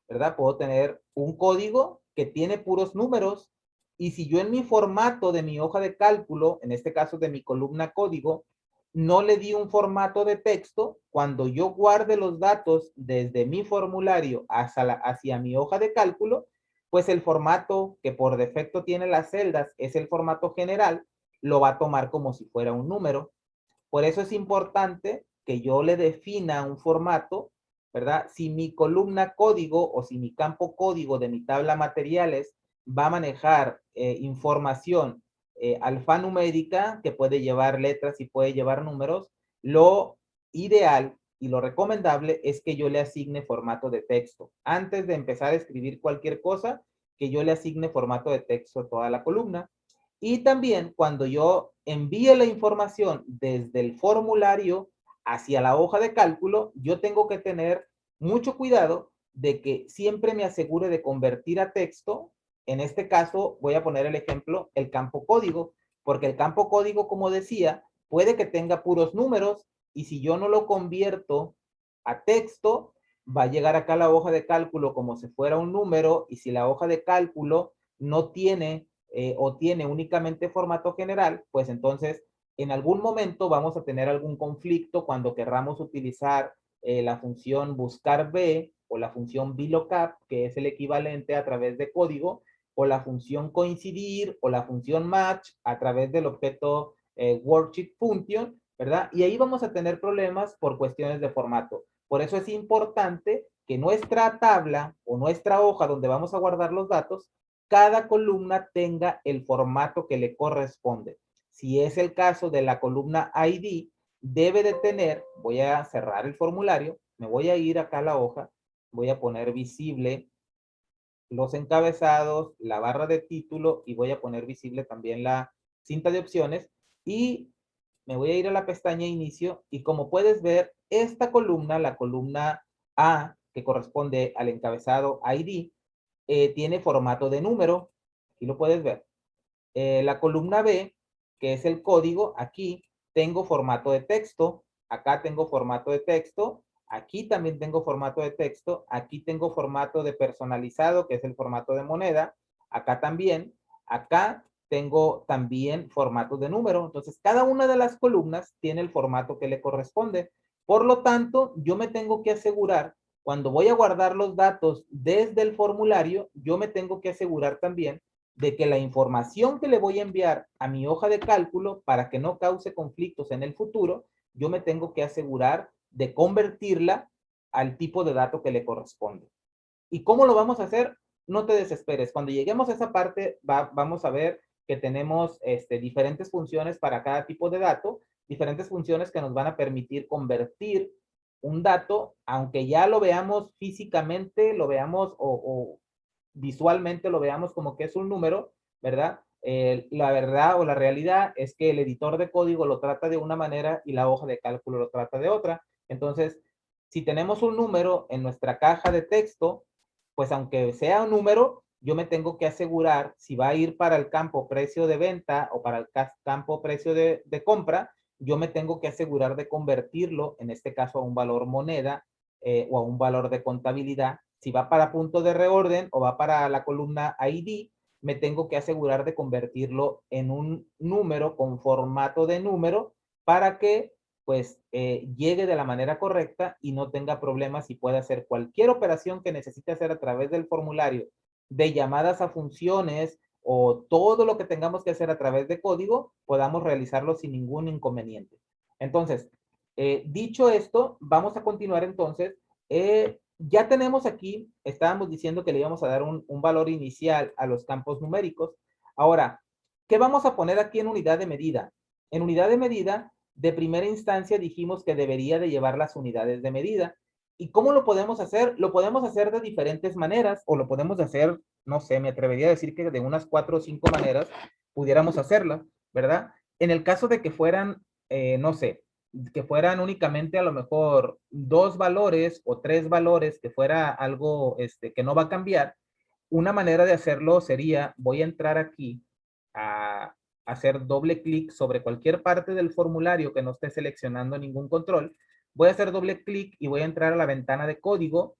¿verdad? Puedo tener un código que tiene puros números y si yo en mi formato de mi hoja de cálculo, en este caso de mi columna código, no le di un formato de texto, cuando yo guarde los datos desde mi formulario hacia mi hoja de cálculo, pues el formato que por defecto tiene las celdas es el formato general, lo va a tomar como si fuera un número. Por eso es importante que yo le defina un formato, ¿verdad? Si mi columna código o si mi campo código de mi tabla materiales va a manejar información alfanumérica, que puede llevar letras y puede llevar números, lo ideal y lo recomendable es que yo le asigne formato de texto. Antes de empezar a escribir cualquier cosa, que yo le asigne formato de texto a toda la columna. Y también cuando yo envíe la información desde el formulario hacia la hoja de cálculo, yo tengo que tener mucho cuidado de que siempre me asegure de convertir a texto. En este caso, voy a poner el ejemplo, el campo código, porque el campo código, como decía, puede que tenga puros números y si yo no lo convierto a texto, va a llegar acá a la hoja de cálculo como si fuera un número y si la hoja de cálculo no tiene o tiene únicamente formato general, pues entonces en algún momento vamos a tener algún conflicto cuando querramos utilizar la función buscar B o la función VLOOKUP, que es el equivalente a través de código, o la función coincidir o la función match a través del objeto worksheet function, ¿verdad? Y ahí vamos a tener problemas por cuestiones de formato. Por eso es importante que nuestra tabla o nuestra hoja donde vamos a guardar los datos, cada columna tenga el formato que le corresponde. Si es el caso de la columna ID, debe de tener, voy a cerrar el formulario, me voy a ir acá a la hoja, voy a poner visible los encabezados, la barra de título y voy a poner visible también la cinta de opciones y me voy a ir a la pestaña inicio y como puedes ver, esta columna, la columna A, que corresponde al encabezado ID, tiene formato de número. Aquí lo puedes ver. La columna B, que es el código, aquí tengo formato de texto. Acá tengo formato de texto. Aquí también tengo formato de texto. Aquí tengo formato de personalizado, que es el formato de moneda. Acá también. Acá tengo también formato de número. Entonces, cada una de las columnas tiene el formato que le corresponde. Por lo tanto, yo me tengo que asegurar, cuando voy a guardar los datos desde el formulario, yo me tengo que asegurar también de que la información que le voy a enviar a mi hoja de cálculo, para que no cause conflictos en el futuro, yo me tengo que asegurar de convertirla al tipo de dato que le corresponde. ¿Y cómo lo vamos a hacer? No te desesperes. Cuando lleguemos a esa parte, vamos a ver que tenemos diferentes funciones para cada tipo de dato, diferentes funciones que nos van a permitir convertir un dato, aunque ya lo veamos físicamente, lo veamos o visualmente lo veamos como que es un número, ¿verdad? La verdad o la realidad es que el editor de código lo trata de una manera y la hoja de cálculo lo trata de otra. Entonces, si tenemos un número en nuestra caja de texto, pues aunque sea un número, yo me tengo que asegurar si va a ir para el campo precio de venta o para el campo precio de compra, yo me tengo que asegurar de convertirlo, en este caso a un valor moneda o a un valor de contabilidad. Si va para punto de reorden o va para la columna ID, me tengo que asegurar de convertirlo en un número con formato de número para que pues llegue de la manera correcta y no tenga problemas y pueda hacer cualquier operación que necesite hacer a través del formulario de llamadas a funciones o todo lo que tengamos que hacer a través de código, podamos realizarlo sin ningún inconveniente. Entonces, dicho esto, vamos a continuar entonces. Ya tenemos aquí, estábamos diciendo que le íbamos a dar un valor inicial a los campos numéricos. Ahora, ¿qué vamos a poner aquí en unidad de medida? En unidad de medida, de primera instancia dijimos que debería de llevar las unidades de medida. ¿Y cómo lo podemos hacer? Lo podemos hacer de diferentes maneras o lo podemos hacer, no sé, me atrevería a decir que de unas 4 o 5 maneras pudiéramos hacerlo, ¿verdad? En el caso de que fueran, no sé, que fueran únicamente a lo mejor 2 valores o 3 valores, que fuera algo que no va a cambiar, una manera de hacerlo sería, voy a entrar aquí a hacer doble clic sobre cualquier parte del formulario que no esté seleccionando ningún control, voy a hacer doble clic y voy a entrar a la ventana de código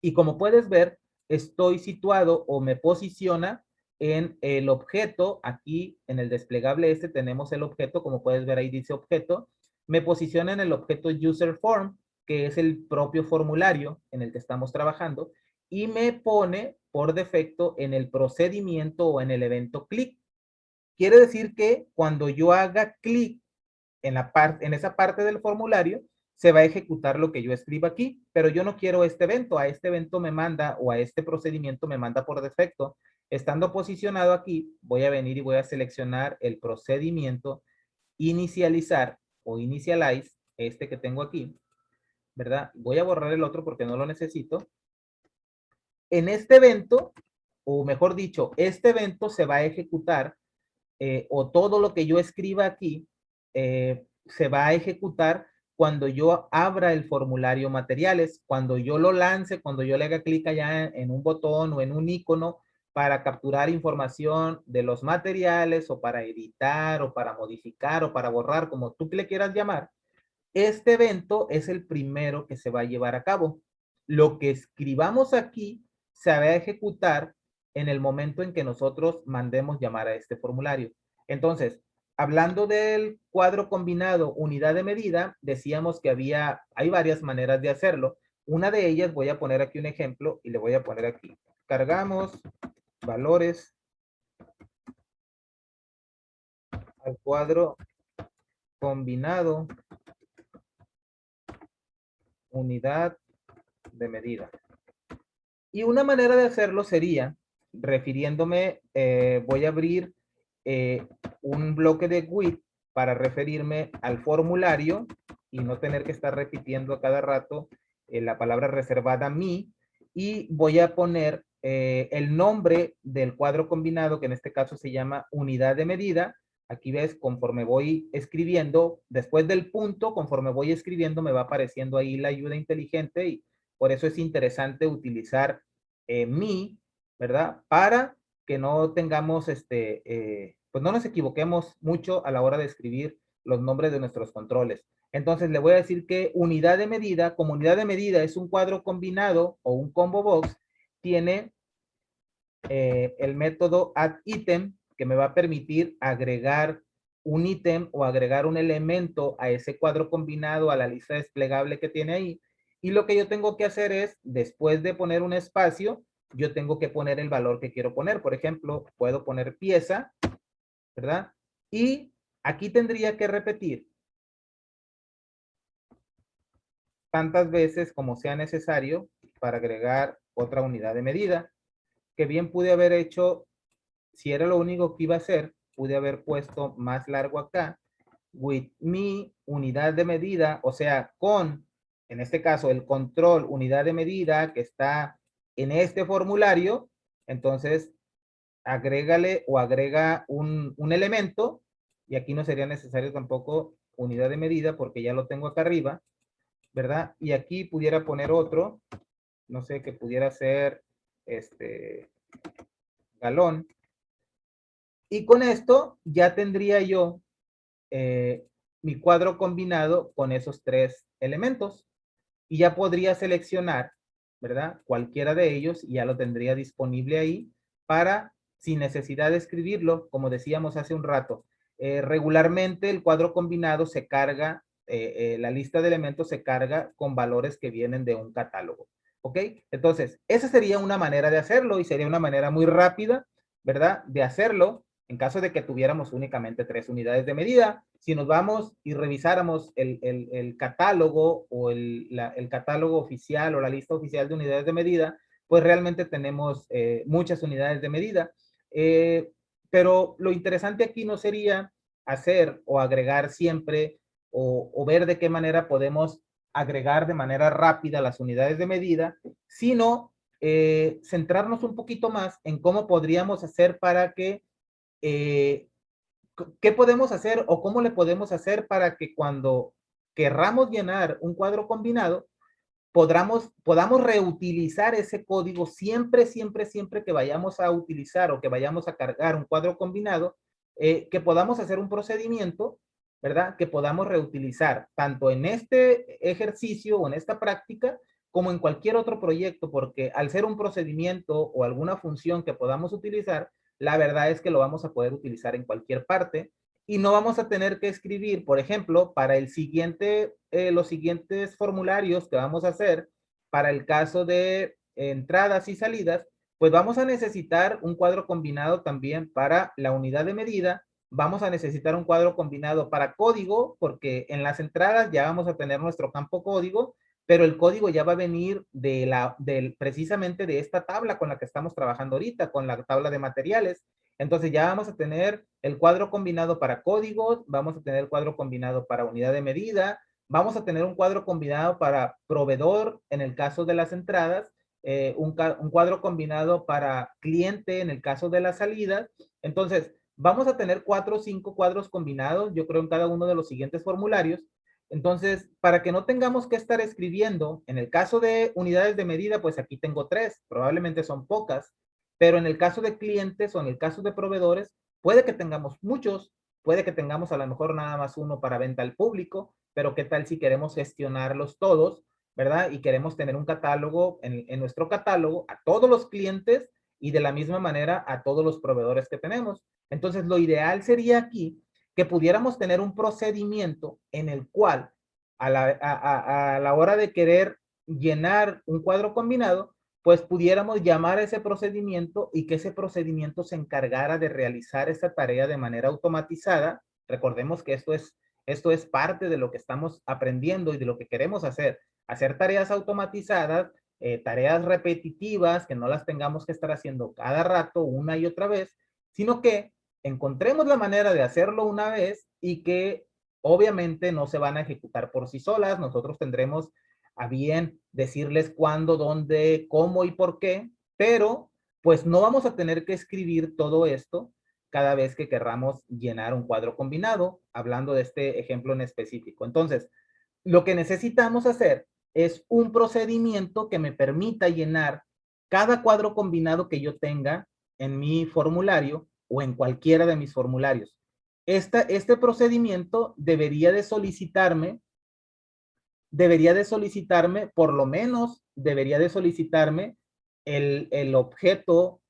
y como puedes ver, estoy situado o me posiciona en el objeto. Aquí en el desplegable tenemos el objeto, como puedes ver ahí dice objeto, me posiciona en el objeto user form, que es el propio formulario en el que estamos trabajando, y me pone por defecto en el procedimiento o en el evento clic. Quiere decir que cuando yo haga clic en esa parte del formulario, se va a ejecutar lo que yo escriba aquí, pero yo no quiero este evento. A este evento me manda o a este procedimiento me manda por defecto. Estando posicionado aquí, voy a venir y voy a seleccionar el procedimiento inicializar o initialize, que tengo aquí, ¿verdad? Voy a borrar el otro porque no lo necesito. En este evento, o mejor dicho, este evento se va a ejecutar o todo lo que yo escriba aquí se va a ejecutar cuando yo abra el formulario materiales, cuando yo lo lance, cuando yo le haga clic allá en un botón o en un icono para capturar información de los materiales o para editar o para modificar o para borrar, como tú le quieras llamar. Este evento es el primero que se va a llevar a cabo. Lo que escribamos aquí se va a ejecutar en el momento en que nosotros mandemos llamar a este formulario. Entonces, hablando del cuadro combinado unidad de medida, decíamos que hay varias maneras de hacerlo. Una de ellas, voy a poner aquí un ejemplo y le voy a poner aquí. Cargamos valores al cuadro combinado unidad de medida. Y una manera de hacerlo sería, refiriéndome, voy a abrir un bloque de GUID para referirme al formulario y no tener que estar repitiendo a cada rato la palabra reservada mi, y voy a poner el nombre del cuadro combinado, que en este caso se llama unidad de medida. Aquí ves, conforme voy escribiendo, después del punto, conforme voy escribiendo, me va apareciendo ahí la ayuda inteligente y por eso es interesante utilizar mi, ¿verdad? Para que no tengamos, pues no nos equivoquemos mucho a la hora de escribir los nombres de nuestros controles. Entonces le voy a decir que unidad de medida, como unidad de medida es un cuadro combinado o un combo box, tiene el método addItem, que me va a permitir agregar un ítem o agregar un elemento a ese cuadro combinado, a la lista desplegable que tiene ahí. Y lo que yo tengo que hacer es, después de poner un espacio, yo tengo que poner el valor que quiero poner. Por ejemplo, puedo poner pieza, ¿verdad? Y aquí tendría que repetir tantas veces como sea necesario para agregar otra unidad de medida, que bien pude haber hecho, si era lo único que iba a hacer, pude haber puesto más largo acá, with mi unidad de medida, o sea, con, en este caso, el control unidad de medida que está en este formulario, entonces agrégale o agrega un elemento, y aquí no sería necesario tampoco unidad de medida porque ya lo tengo acá arriba, ¿verdad? Y aquí pudiera poner otro, no sé, que pudiera ser galón. Y con esto ya tendría yo mi cuadro combinado con esos tres elementos. Y ya podría seleccionar, ¿verdad? Cualquiera de ellos y ya lo tendría disponible ahí para, sin necesidad de escribirlo, como decíamos hace un rato. Regularmente el cuadro combinado se carga, la lista de elementos se carga con valores que vienen de un catálogo. ¿Ok? Entonces, esa sería una manera de hacerlo y sería una manera muy rápida, ¿verdad? De hacerlo en caso de que tuviéramos únicamente 3 unidades de medida. Si nos vamos y revisáramos el catálogo o el catálogo oficial o la lista oficial de unidades de medida, pues realmente tenemos muchas unidades de medida. Pero lo interesante aquí no sería hacer o agregar siempre o ver de qué manera podemos agregar de manera rápida las unidades de medida, sino centrarnos un poquito más en cómo podríamos hacer para que, qué podemos hacer o cómo le podemos hacer para que cuando querramos llenar un cuadro combinado, podamos reutilizar ese código siempre, siempre, siempre que vayamos a utilizar o que vayamos a cargar un cuadro combinado, que podamos hacer un procedimiento, ¿verdad? Que podamos reutilizar tanto en este ejercicio o en esta práctica como en cualquier otro proyecto, porque al ser un procedimiento o alguna función que podamos utilizar, la verdad es que lo vamos a poder utilizar en cualquier parte y no vamos a tener que escribir, por ejemplo, para el siguiente, los siguientes formularios que vamos a hacer, para el caso de entradas y salidas, pues vamos a necesitar un cuadro combinado también para la unidad de medida, vamos a necesitar un cuadro combinado para código, porque en las entradas ya vamos a tener nuestro campo código, pero el código ya va a venir precisamente de esta tabla con la que estamos trabajando ahorita, con la tabla de materiales. Entonces ya vamos a tener el cuadro combinado para códigos, vamos a tener el cuadro combinado para unidad de medida, vamos a tener un cuadro combinado para proveedor en el caso de las entradas, un cuadro combinado para cliente en el caso de las salidas. Entonces, vamos a tener 4 o 5 cuadros combinados, yo creo, en cada uno de los siguientes formularios. Entonces, para que no tengamos que estar escribiendo, en el caso de unidades de medida, pues aquí tengo 3, probablemente son pocas, pero en el caso de clientes o en el caso de proveedores, puede que tengamos muchos, puede que tengamos a lo mejor nada más uno para venta al público, pero qué tal si queremos gestionarlos todos, ¿verdad? Y queremos tener un catálogo, en nuestro catálogo, a todos los clientes y de la misma manera a todos los proveedores que tenemos. Entonces, lo ideal sería aquí que pudiéramos tener un procedimiento en el cual a la hora de querer llenar un cuadro combinado, pues pudiéramos llamar a ese procedimiento y que ese procedimiento se encargara de realizar esta tarea de manera automatizada. Recordemos que esto es parte de lo que estamos aprendiendo y de lo que queremos hacer tareas automatizadas, tareas repetitivas, que no las tengamos que estar haciendo cada rato una y otra vez, sino que encontremos la manera de hacerlo una vez y que obviamente no se van a ejecutar por sí solas. Nosotros tendremos a bien decirles cuándo, dónde, cómo y por qué, pero pues no vamos a tener que escribir todo esto cada vez que querramos llenar un cuadro combinado, hablando de este ejemplo en específico. Entonces, lo que necesitamos hacer es un procedimiento que me permita llenar cada cuadro combinado que yo tenga en mi formulario o en cualquiera de mis formularios. Este procedimiento debería de solicitarme debería de solicitarme, por lo menos debería de solicitarme el objeto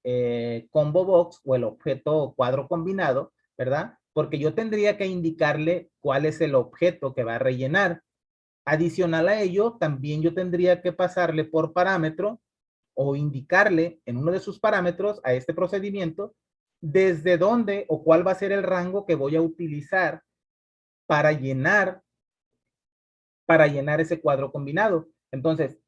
combo box o el objeto cuadro combinado, ¿verdad? Porque yo tendría que indicarle cuál es el objeto que va a rellenar. Adicional a ello, también yo tendría que pasarle por parámetro o indicarle en uno de sus parámetros a este procedimiento desde dónde o cuál va a ser el rango que voy a utilizar para llenar ese cuadro combinado. Entonces,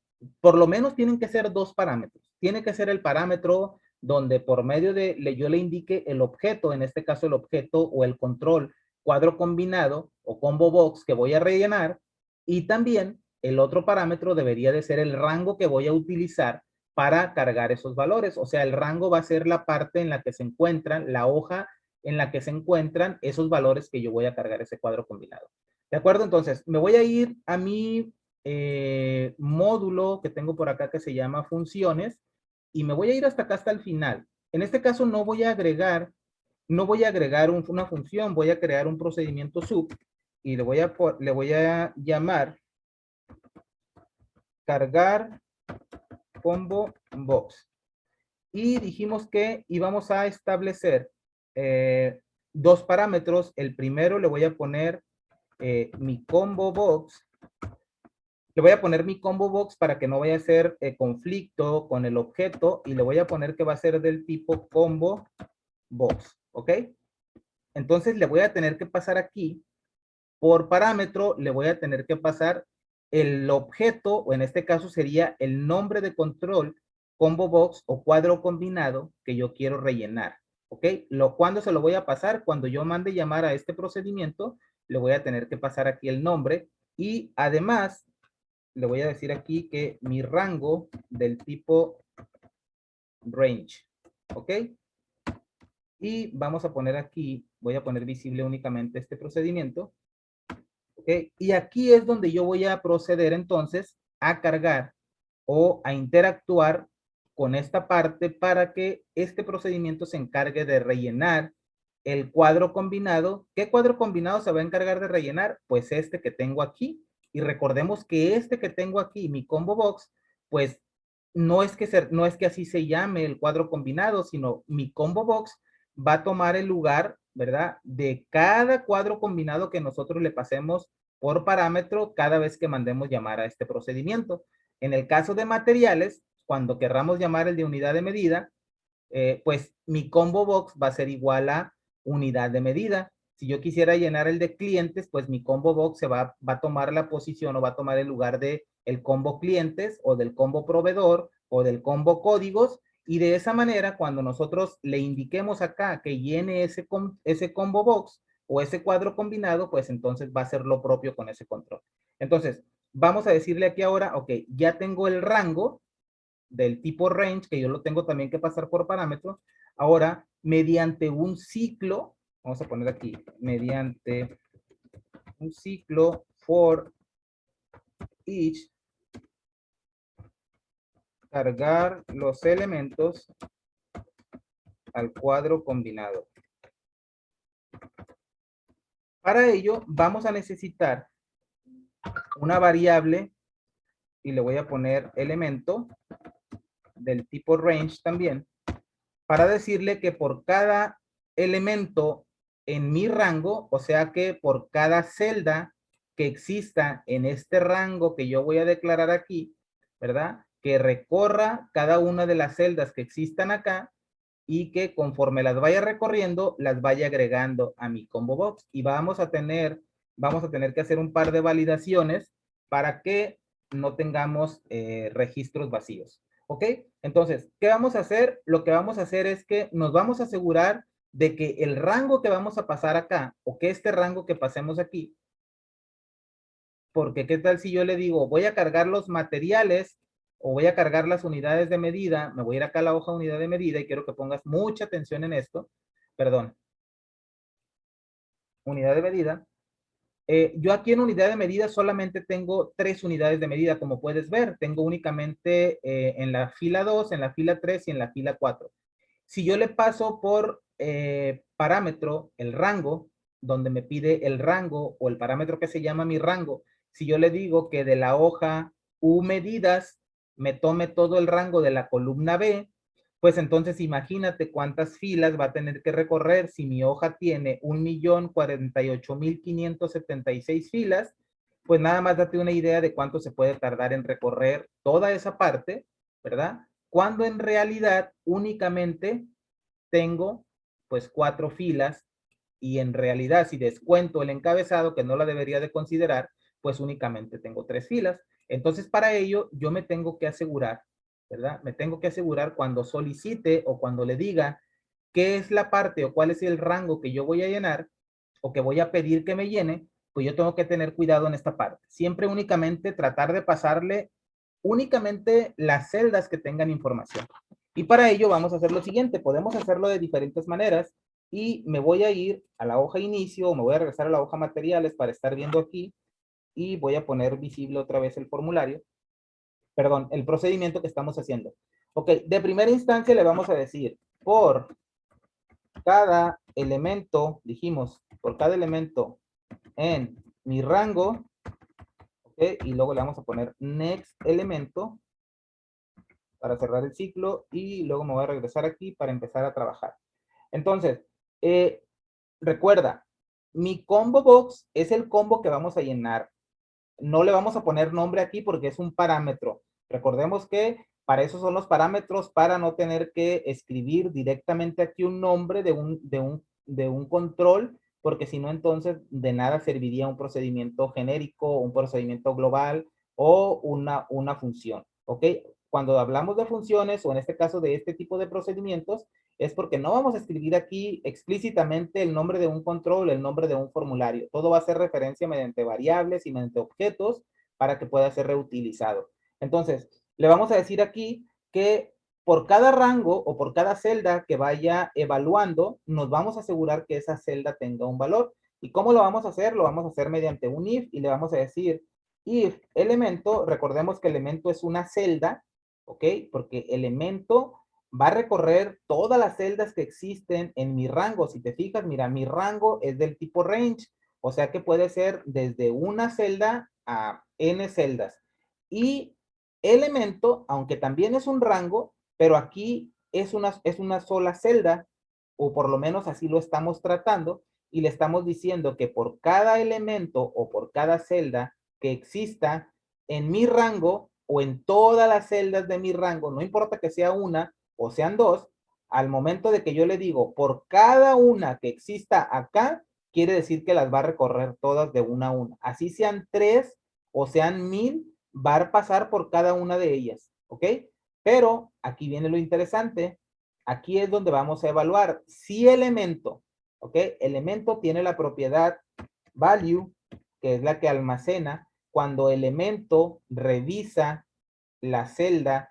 por lo menos tienen que ser dos parámetros. Tiene que ser el parámetro donde por medio de yo le indique el objeto, en este caso el objeto o el control cuadro combinado o combo box que voy a rellenar, y también el otro parámetro debería de ser el rango que voy a utilizar para cargar esos valores. O sea, el rango va a ser la parte en la que se encuentran, la hoja en la que se encuentran esos valores que yo voy a cargar ese cuadro combinado. ¿De acuerdo? Entonces, me voy a ir a mi módulo que tengo por acá que se llama funciones y me voy a ir hasta acá, hasta el final. En este caso no voy a agregar una función, voy a crear un procedimiento sub y le voy a llamar cargar combo box. Y dijimos que íbamos a establecer dos parámetros. El primero le voy a poner mi combo box. Le voy a poner mi combo box para que no vaya a ser conflicto con el objeto y le voy a poner que va a ser del tipo combo box, ¿ok? Entonces le voy a tener que pasar aquí, por parámetro, le voy a tener que pasar el objeto, o en este caso sería el nombre de control, combo box o cuadro combinado que yo quiero rellenar, ¿ok? ¿Cuándo se lo voy a pasar? Cuando yo mande llamar a este procedimiento, le voy a tener que pasar aquí el nombre y además le voy a decir aquí que mi rango del tipo range, ¿ok? Y vamos a poner aquí, voy a poner visible únicamente este procedimiento, ¿ok? Y aquí es donde yo voy a proceder entonces a cargar o a interactuar con esta parte para que este procedimiento se encargue de rellenar el cuadro combinado. ¿Qué cuadro combinado se va a encargar de rellenar? Pues este que tengo aquí. Y recordemos que este que tengo aquí, mi combo box, pues no es que así se llame el cuadro combinado, sino mi combo box va a tomar el lugar, ¿verdad? De cada cuadro combinado que nosotros le pasemos por parámetro cada vez que mandemos llamar a este procedimiento. En el caso de materiales, cuando querramos llamar el de unidad de medida, pues mi combo box va a ser igual a unidad de medida. Si yo quisiera llenar el de clientes, pues mi combo box va a tomar la posición o va a tomar el lugar de el combo clientes o del combo proveedor o del combo códigos. Y de esa manera, cuando nosotros le indiquemos acá que llene ese combo box o ese cuadro combinado, pues entonces va a ser lo propio con ese control. Entonces, vamos a decirle aquí ahora, ok, ya tengo el rango del tipo range, que yo lo tengo también que pasar por parámetros. Ahora, mediante un ciclo, vamos a poner aquí, mediante un ciclo for each, cargar los elementos al cuadro combinado. Para ello, vamos a necesitar una variable y le voy a poner elemento del tipo range también, para decirle que por cada elemento en mi rango, o sea que por cada celda que exista en este rango que yo voy a declarar aquí, ¿verdad? Que recorra cada una de las celdas que existan acá y que conforme las vaya recorriendo, las vaya agregando a mi combo box. Y vamos a tener que hacer un par de validaciones para que no tengamos registros vacíos. ¿Ok? Entonces, ¿qué vamos a hacer? Lo que vamos a hacer es que nos vamos a asegurar de que el rango que vamos a pasar acá, o que este rango que pasemos aquí, porque qué tal si yo le digo, voy a cargar los materiales o voy a cargar las unidades de medida, me voy a ir acá a la hoja unidad de medida y quiero que pongas mucha atención en esto, perdón, unidad de medida. Yo aquí en unidad de medida solamente tengo 3 unidades de medida, como puedes ver. Tengo únicamente en la fila 2, en la fila 3 y en la fila 4. Si yo le paso por parámetro el rango, donde me pide el rango o el parámetro que se llama mi rango, si yo le digo que de la hoja U medidas me tome todo el rango de la columna B, pues entonces imagínate cuántas filas va a tener que recorrer si mi hoja tiene 1,048,576 filas, pues nada más date una idea de cuánto se puede tardar en recorrer toda esa parte, ¿verdad? Cuando en realidad únicamente tengo pues 4 filas y en realidad si descuento el encabezado, que no la debería de considerar, pues únicamente tengo 3 filas. Entonces para ello yo me tengo que asegurar, ¿verdad? Me tengo que asegurar cuando solicite o cuando le diga qué es la parte o cuál es el rango que yo voy a llenar o que voy a pedir que me llene, pues yo tengo que tener cuidado en esta parte. Siempre únicamente tratar de pasarle únicamente las celdas que tengan información. Y para ello vamos a hacer lo siguiente, podemos hacerlo de diferentes maneras y me voy a ir a la hoja inicio, me voy a regresar a la hoja materiales para estar viendo aquí y voy a poner visible otra vez el formulario, perdón, el procedimiento que estamos haciendo. Ok, de primera instancia le vamos a decir por cada elemento, dijimos, por cada elemento en mi rango, ok, y luego le vamos a poner next elemento para cerrar el ciclo y luego me voy a regresar aquí para empezar a trabajar. Entonces, recuerda, mi combo box es el combo que vamos a llenar. No le vamos a poner nombre aquí porque es un parámetro. Recordemos que para eso son los parámetros, para no tener que escribir directamente aquí un nombre de un control, porque si no, entonces de nada serviría un procedimiento genérico, un procedimiento global o una función. ¿Ok? Cuando hablamos de funciones, o en este caso de este tipo de procedimientos, es porque no vamos a escribir aquí explícitamente el nombre de un control, el nombre de un formulario. Todo va a ser referencia mediante variables y mediante objetos para que pueda ser reutilizado. Entonces, le vamos a decir aquí que por cada rango o por cada celda que vaya evaluando, nos vamos a asegurar que esa celda tenga un valor. ¿Y cómo lo vamos a hacer? Lo vamos a hacer mediante un if y le vamos a decir if elemento, recordemos que elemento es una celda, ¿ok? Porque elemento va a recorrer todas las celdas que existen en mi rango. Si te fijas, mira, mi rango es del tipo range, o sea que puede ser desde una celda a n celdas. Y elemento, aunque también es un rango, pero aquí es una sola celda, o por lo menos así lo estamos tratando, y le estamos diciendo que por cada elemento o por cada celda que exista en mi rango o en todas las celdas de mi rango, no importa que sea una o sean dos, al momento de que yo le digo por cada una que exista acá, quiere decir que las va a recorrer todas de una a una. Así sean 3 o sean 1000, va a pasar por cada una de ellas, ¿ok? Pero aquí viene lo interesante. Aquí es donde vamos a evaluar si elemento, ¿ok? Elemento tiene la propiedad value, que es la que almacena cuando elemento revisa la celda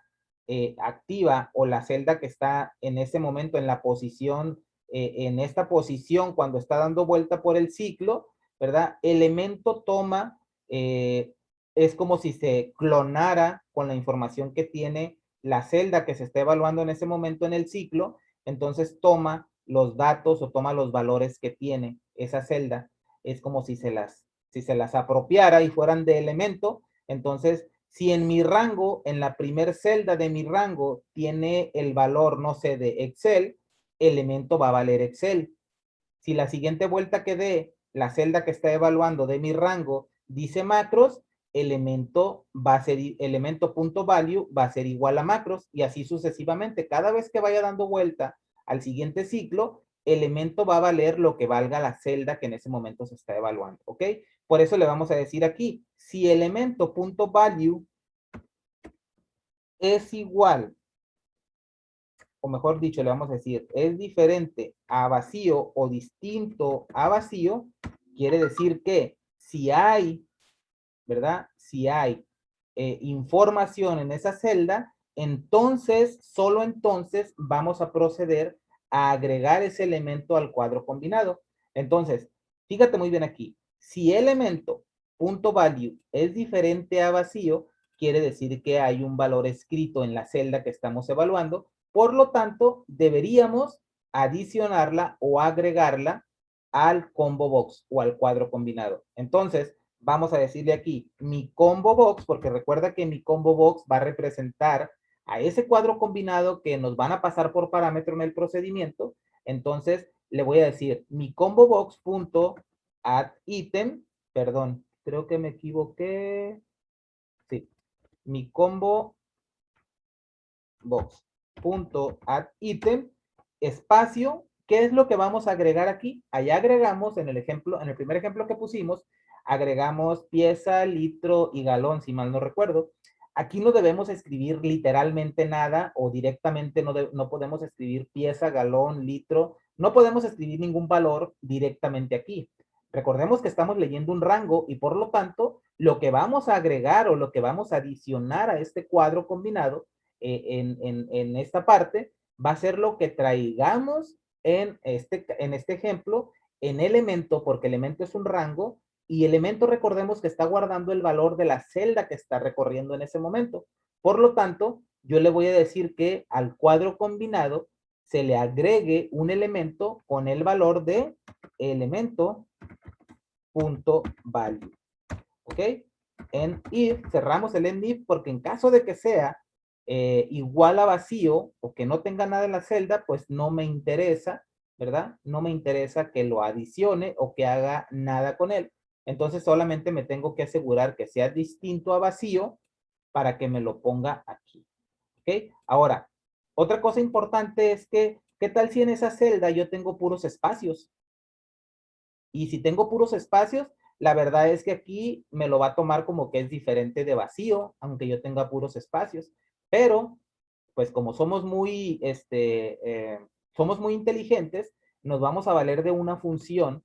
activa o la celda que está en ese momento en la posición, en esta posición cuando está dando vuelta por el ciclo, ¿verdad? Elemento toma, es como si se clonara con la información que tiene la celda que se está evaluando en ese momento en el ciclo, entonces toma los datos o toma los valores que tiene esa celda. Es como si se las apropiara y fueran de elemento, entonces si en mi rango, en la primer celda de mi rango, tiene el valor, no sé, de Excel, elemento va a valer Excel. Si la siguiente vuelta que dé, la celda que está evaluando de mi rango dice macros, elemento va a ser, elemento.value va a ser igual a macros y así sucesivamente. Cada vez que vaya dando vuelta al siguiente ciclo, elemento va a valer lo que valga la celda que en ese momento se está evaluando, ¿ok? Por eso le vamos a decir aquí, si elemento.value es igual, o mejor dicho, le vamos a decir, es diferente a vacío o distinto a vacío, quiere decir que si hay, ¿verdad? Si hay información en esa celda, entonces, solo entonces vamos a proceder a agregar ese elemento al cuadro combinado. Entonces, fíjate muy bien aquí. Si elemento punto value es diferente a vacío, quiere decir que hay un valor escrito en la celda que estamos evaluando. Por lo tanto, deberíamos adicionarla o agregarla al combo box o al cuadro combinado. Entonces, vamos a decirle aquí mi combo box, porque recuerda que mi combo box va a representar a ese cuadro combinado que nos van a pasar por parámetro en el procedimiento. Entonces le voy a decir mi combo box punto add item, perdón, creo que me equivoqué. Sí, mi combo box punto add item espacio. ¿Qué es lo que vamos a agregar aquí? Allá agregamos en el ejemplo, en el primer ejemplo que pusimos, agregamos pieza, litro y galón, si mal no recuerdo. Aquí no debemos escribir literalmente nada o directamente no podemos escribir pieza, galón, litro. No podemos escribir ningún valor directamente aquí. Recordemos que estamos leyendo un rango y por lo tanto lo que vamos a agregar o lo que vamos a adicionar a este cuadro combinado en esta parte va a ser lo que traigamos en este ejemplo en elemento, porque elemento es un rango, y elemento recordemos que está guardando el valor de la celda que está recorriendo en ese momento. Por lo tanto, yo le voy a decir que al cuadro combinado se le agregue un elemento con el valor de elemento.value. ¿Ok? En if, cerramos el en if porque en caso de que sea igual a vacío o que no tenga nada en la celda, pues no me interesa, ¿verdad? No me interesa que lo adicione o que haga nada con él. Entonces solamente me tengo que asegurar que sea distinto a vacío para que me lo ponga aquí. ¿Ok? Ahora, otra cosa importante es que, ¿qué tal si en esa celda yo tengo puros espacios? Y si tengo puros espacios, la verdad es que aquí me lo va a tomar como que es diferente de vacío, aunque yo tenga puros espacios. Pero, pues como somos muy inteligentes, nos vamos a valer de una función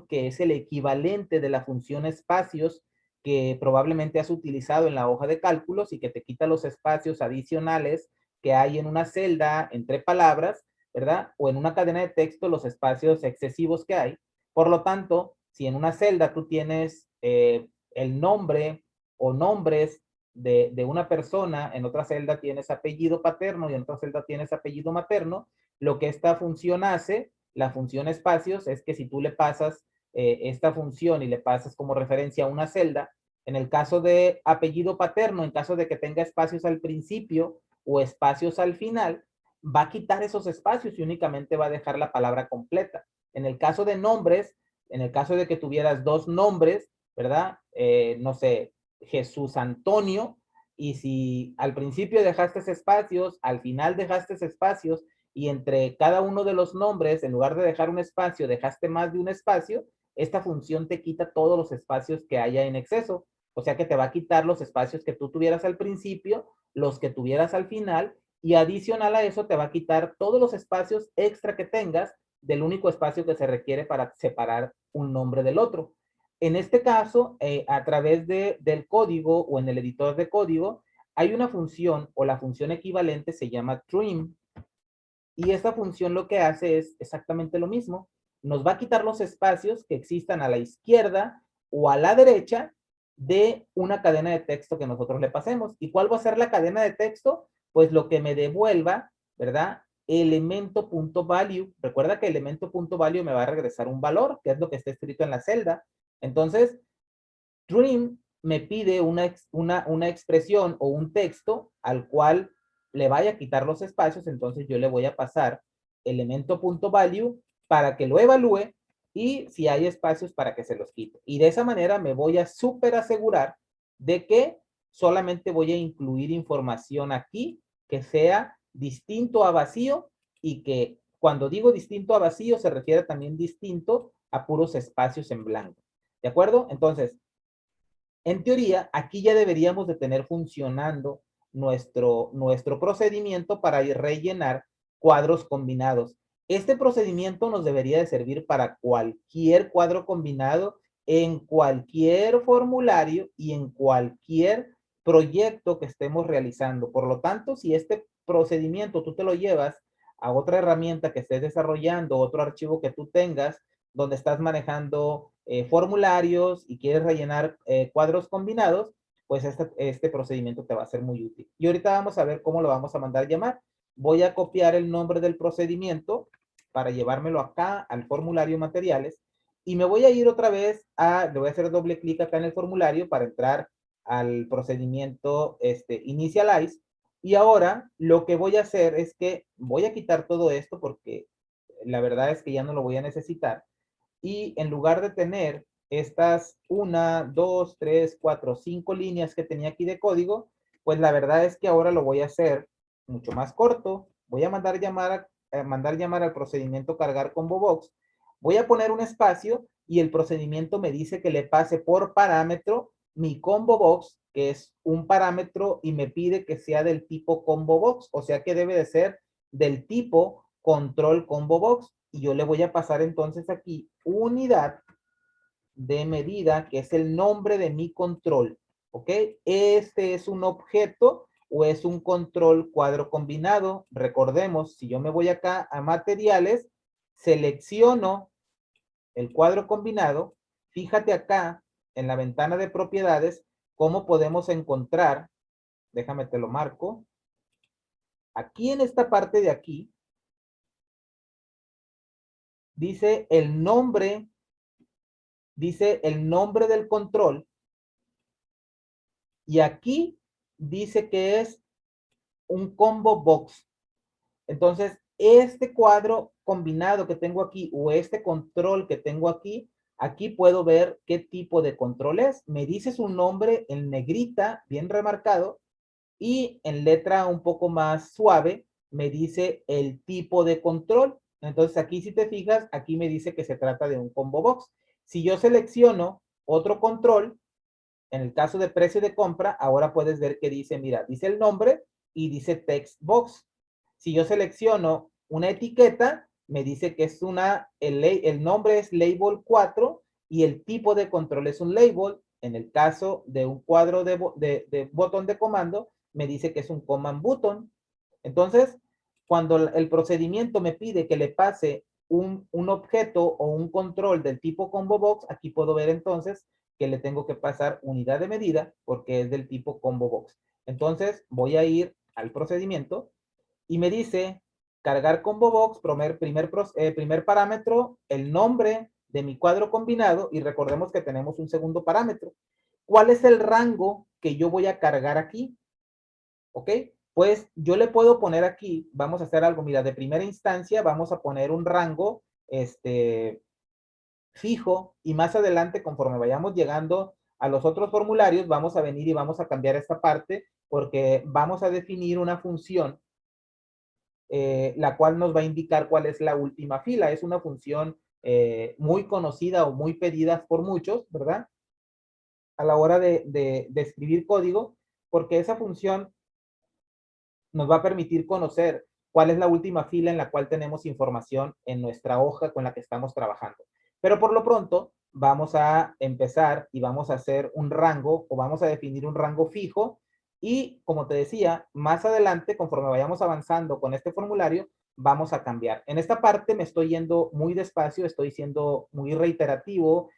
que es el equivalente de la función espacios que probablemente has utilizado en la hoja de cálculos y que te quita los espacios adicionales que hay en una celda entre palabras, ¿verdad? O en una cadena de texto, los espacios excesivos que hay. Por lo tanto, si en una celda tú tienes el nombre o nombres de una persona, en otra celda tienes apellido paterno y en otra celda tienes apellido materno, lo que esta función hace, la función espacios, es que si tú le pasas esta función y le pasas como referencia a una celda, en el caso de apellido paterno, en caso de que tenga espacios al principio o espacios al final, va a quitar esos espacios y únicamente va a dejar la palabra completa. En el caso de nombres, en el caso de que tuvieras dos nombres, ¿verdad? No sé, Jesús Antonio, y si al principio dejaste espacios, al final dejaste espacios, y entre cada uno de los nombres, en lugar de dejar un espacio, dejaste más de un espacio, esta función te quita todos los espacios que haya en exceso. O sea que te va a quitar los espacios que tú tuvieras al principio, los que tuvieras al final, y adicional a eso te va a quitar todos los espacios extra que tengas del único espacio que se requiere para separar un nombre del otro. En este caso, a través del código o en el editor de código, hay una función o la función equivalente se llama trim. Y esta función lo que hace es exactamente lo mismo. Nos va a quitar los espacios que existan a la izquierda o a la derecha de una cadena de texto que nosotros le pasemos. ¿Y cuál va a ser la cadena de texto? Pues lo que me devuelva, ¿verdad? Elemento.value. Recuerda que elemento.value me va a regresar un valor, que es lo que está escrito en la celda. Entonces, trim me pide una expresión o un texto al cual le vaya a quitar los espacios, entonces yo le voy a pasar elemento.value para que lo evalúe y si hay espacios para que se los quite. Y de esa manera me voy a súper asegurar de que solamente voy a incluir información aquí que sea distinto a vacío y que cuando digo distinto a vacío se refiere también distinto a puros espacios en blanco. ¿De acuerdo? Entonces, en teoría, aquí ya deberíamos de tener funcionando nuestro procedimiento para rellenar cuadros combinados. Este procedimiento nos debería de servir para cualquier cuadro combinado, en cualquier formulario y en cualquier proyecto que estemos realizando. Por lo tanto, si este procedimiento tú te lo llevas a otra herramienta que estés desarrollando, otro archivo que tú tengas, donde estás manejando formularios y quieres rellenar cuadros combinados, pues este procedimiento te va a ser muy útil. Y ahorita vamos a ver cómo lo vamos a mandar llamar. Voy a copiar el nombre del procedimiento para llevármelo acá al formulario materiales Y me voy a ir otra vez le voy a hacer doble clic acá en el formulario para entrar al procedimiento initialize. Y ahora lo que voy a hacer es que voy a quitar todo esto porque la verdad es que ya no lo voy a necesitar. Y en lugar de tener estas 1, 2, 3, 4, 5 líneas que tenía aquí de código, pues la verdad es que ahora lo voy a hacer mucho más corto. Voy a mandar llamar al procedimiento cargar combo box. Voy a poner un espacio y el procedimiento me dice que le pase por parámetro mi combo box, que es un parámetro, y me pide que sea del tipo combo box, o sea que debe de ser del tipo control combo box. Y yo le voy a pasar entonces aquí unidad de medida, que es el nombre de mi control. ¿Ok? Este es un objeto o es un control cuadro combinado. Recordemos, si yo me voy acá a materiales, selecciono el cuadro combinado. Fíjate acá en la ventana de propiedades cómo podemos encontrar, déjame te lo marco, aquí en esta parte de aquí, dice el nombre del control y aquí dice que es un combo box. Entonces, este cuadro combinado que tengo aquí o este control que tengo aquí, aquí puedo ver qué tipo de control es. Me dice su nombre en negrita, bien remarcado, y en letra un poco más suave me dice el tipo de control. Entonces aquí si te fijas, aquí me dice que se trata de un combo box. Si yo selecciono otro control, en el caso de precio de compra, ahora puedes ver que dice, mira, dice el nombre y dice text box. Si yo selecciono una etiqueta, me dice que es el nombre es label 4 y el tipo de control es un label. En el caso de un cuadro de botón de comando, me dice que es un command button. Entonces, cuando el procedimiento me pide que le pase un objeto o un control del tipo combo box, aquí puedo ver entonces que le tengo que pasar unidad de medida porque es del tipo combo box. Entonces voy a ir al procedimiento y me dice cargar combo box, primer parámetro, el nombre de mi cuadro combinado y recordemos que tenemos un segundo parámetro. ¿Cuál es el rango que yo voy a cargar aquí? ¿Ok? Pues yo le puedo poner aquí, vamos a hacer algo, mira, de primera instancia vamos a poner un rango, fijo y más adelante conforme vayamos llegando a los otros formularios vamos a venir y vamos a cambiar esta parte porque vamos a definir una función la cual nos va a indicar cuál es la última fila. Es una función muy conocida o muy pedida por muchos, ¿verdad? A la hora de escribir código, porque esa función nos va a permitir conocer cuál es la última fila en la cual tenemos información en nuestra hoja con la que estamos trabajando. Pero por lo pronto vamos a empezar y vamos a hacer un rango o vamos a definir un rango fijo y como te decía, más adelante, conforme vayamos avanzando con este formulario, vamos a cambiar. En esta parte me estoy yendo muy despacio, estoy siendo muy reiterativo,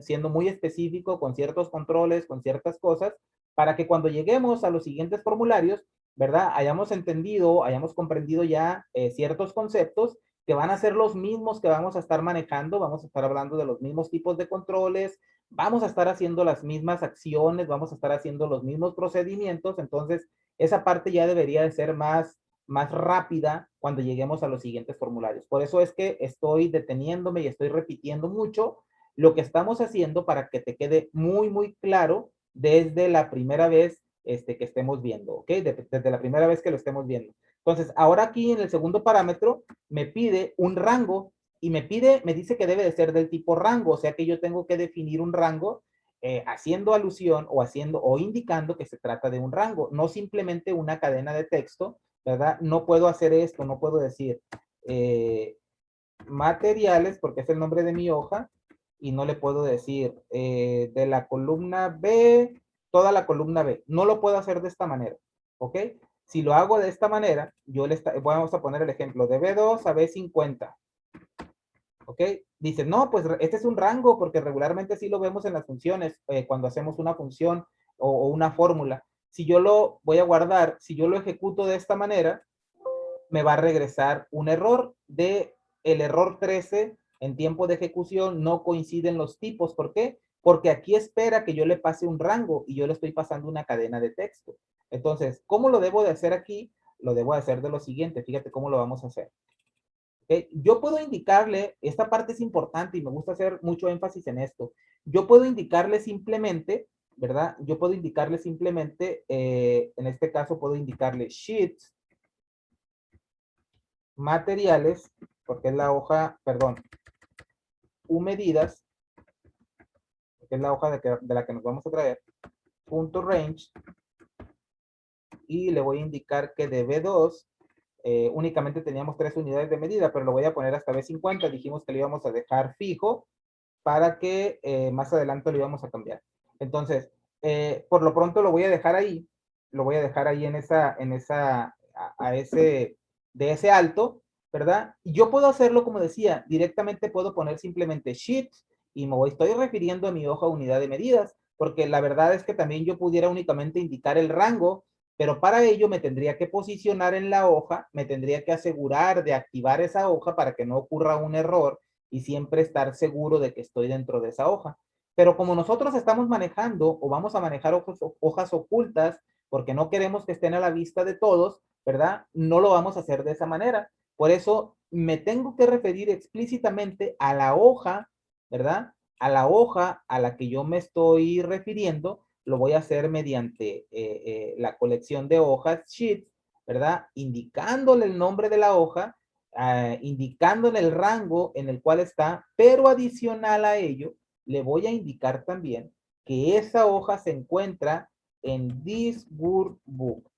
siendo muy específico con ciertos controles, con ciertas cosas, para que cuando lleguemos a los siguientes formularios, ¿verdad? Hayamos entendido, hayamos comprendido ya ciertos conceptos que van a ser los mismos que vamos a estar manejando, vamos a estar hablando de los mismos tipos de controles, vamos a estar haciendo las mismas acciones, vamos a estar haciendo los mismos procedimientos, entonces esa parte ya debería de ser más rápida cuando lleguemos a los siguientes formularios. Por eso es que estoy deteniéndome y estoy repitiendo mucho lo que estamos haciendo para que te quede muy, muy claro desde la primera vez que estemos viendo, ¿ok? Desde la primera vez que lo estemos viendo. Entonces, ahora aquí en el segundo parámetro me pide un rango y me dice que debe de ser del tipo rango, o sea que yo tengo que definir un rango haciendo alusión o indicando que se trata de un rango, no simplemente una cadena de texto, ¿verdad? No puedo hacer esto, no puedo decir materiales porque es el nombre de mi hoja y no le puedo decir de la columna B, toda la columna B. No lo puedo hacer de esta manera, ¿ok? Si lo hago de esta manera, vamos a poner el ejemplo de B2 a B50, ¿ok? Dice, no, pues este es un rango porque regularmente sí lo vemos en las funciones cuando hacemos una función o una fórmula. Si yo lo voy a guardar, si yo lo ejecuto de esta manera, me va a regresar un error el error 13 en tiempo de ejecución no coinciden los tipos. ¿Por qué? Porque aquí espera que yo le pase un rango y yo le estoy pasando una cadena de texto. Entonces, ¿cómo lo debo de hacer aquí? Lo debo de hacer de lo siguiente. Fíjate cómo lo vamos a hacer. ¿Okay? Yo puedo indicarle, esta parte es importante y me gusta hacer mucho énfasis en esto. Yo puedo indicarle simplemente, ¿verdad? Yo puedo indicarle simplemente, en este caso puedo indicarle sheets, materiales, porque es la hoja, perdón, medidas, que es la hoja de la que nos vamos a traer, punto range, y le voy a indicar que de B2 únicamente teníamos 3 unidades de medida, pero lo voy a poner hasta B50. Dijimos que lo íbamos a dejar fijo para que más adelante lo íbamos a cambiar. Entonces, por lo pronto lo voy a dejar ahí. Lo voy a dejar ahí de ese alto, ¿verdad? Y yo puedo hacerlo, como decía, directamente puedo poner simplemente sheet y estoy refiriendo a mi hoja unidad de medidas, porque la verdad es que también yo pudiera únicamente indicar el rango, pero para ello me tendría que posicionar en la hoja, me tendría que asegurar de activar esa hoja para que no ocurra un error y siempre estar seguro de que estoy dentro de esa hoja. Pero como nosotros estamos manejando o vamos a manejar hojas ocultas porque no queremos que estén a la vista de todos, ¿verdad? No lo vamos a hacer de esa manera. Por eso me tengo que referir explícitamente a la hoja, ¿verdad? A la hoja a la que yo me estoy refiriendo, lo voy a hacer mediante la colección de hojas sheets, ¿verdad? Indicándole el nombre de la hoja, indicándole el rango en el cual está, pero adicional a ello, le voy a indicar también que esa hoja se encuentra en this workbook.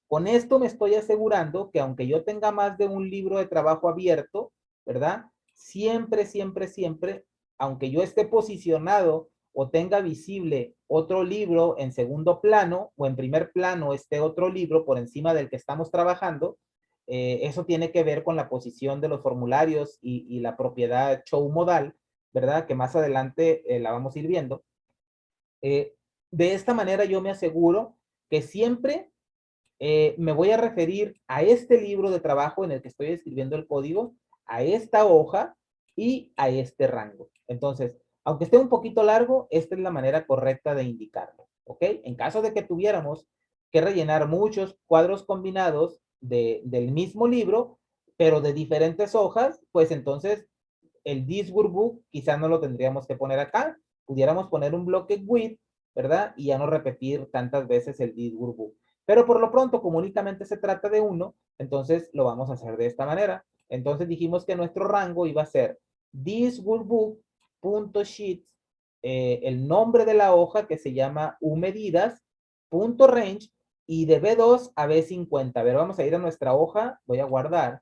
Con esto me estoy asegurando que aunque yo tenga más de un libro de trabajo abierto, ¿verdad? Siempre, siempre, siempre, aunque yo esté posicionado o tenga visible otro libro en segundo plano o en primer plano esté otro libro por encima del que estamos trabajando, eso tiene que ver con la posición de los formularios y la propiedad show modal, ¿verdad? Que más adelante la vamos a ir viendo. De esta manera yo me aseguro que siempre me voy a referir a este libro de trabajo en el que estoy escribiendo el código, a esta hoja y a este rango. Entonces, aunque esté un poquito largo, esta es la manera correcta de indicarlo, ¿ok? En caso de que tuviéramos que rellenar muchos cuadros combinados del mismo libro, pero de diferentes hojas, pues entonces el this workbook quizá no lo tendríamos que poner acá. Pudiéramos poner un bloque with, ¿verdad? Y ya no repetir tantas veces el this workbook. Pero por lo pronto, como únicamente se trata de uno, entonces lo vamos a hacer de esta manera. Entonces dijimos que nuestro rango iba a ser this workbook.sheets, el nombre de la hoja que se llama umedidas.range y de B2 a B50. A ver, vamos a ir a nuestra hoja, voy a guardar,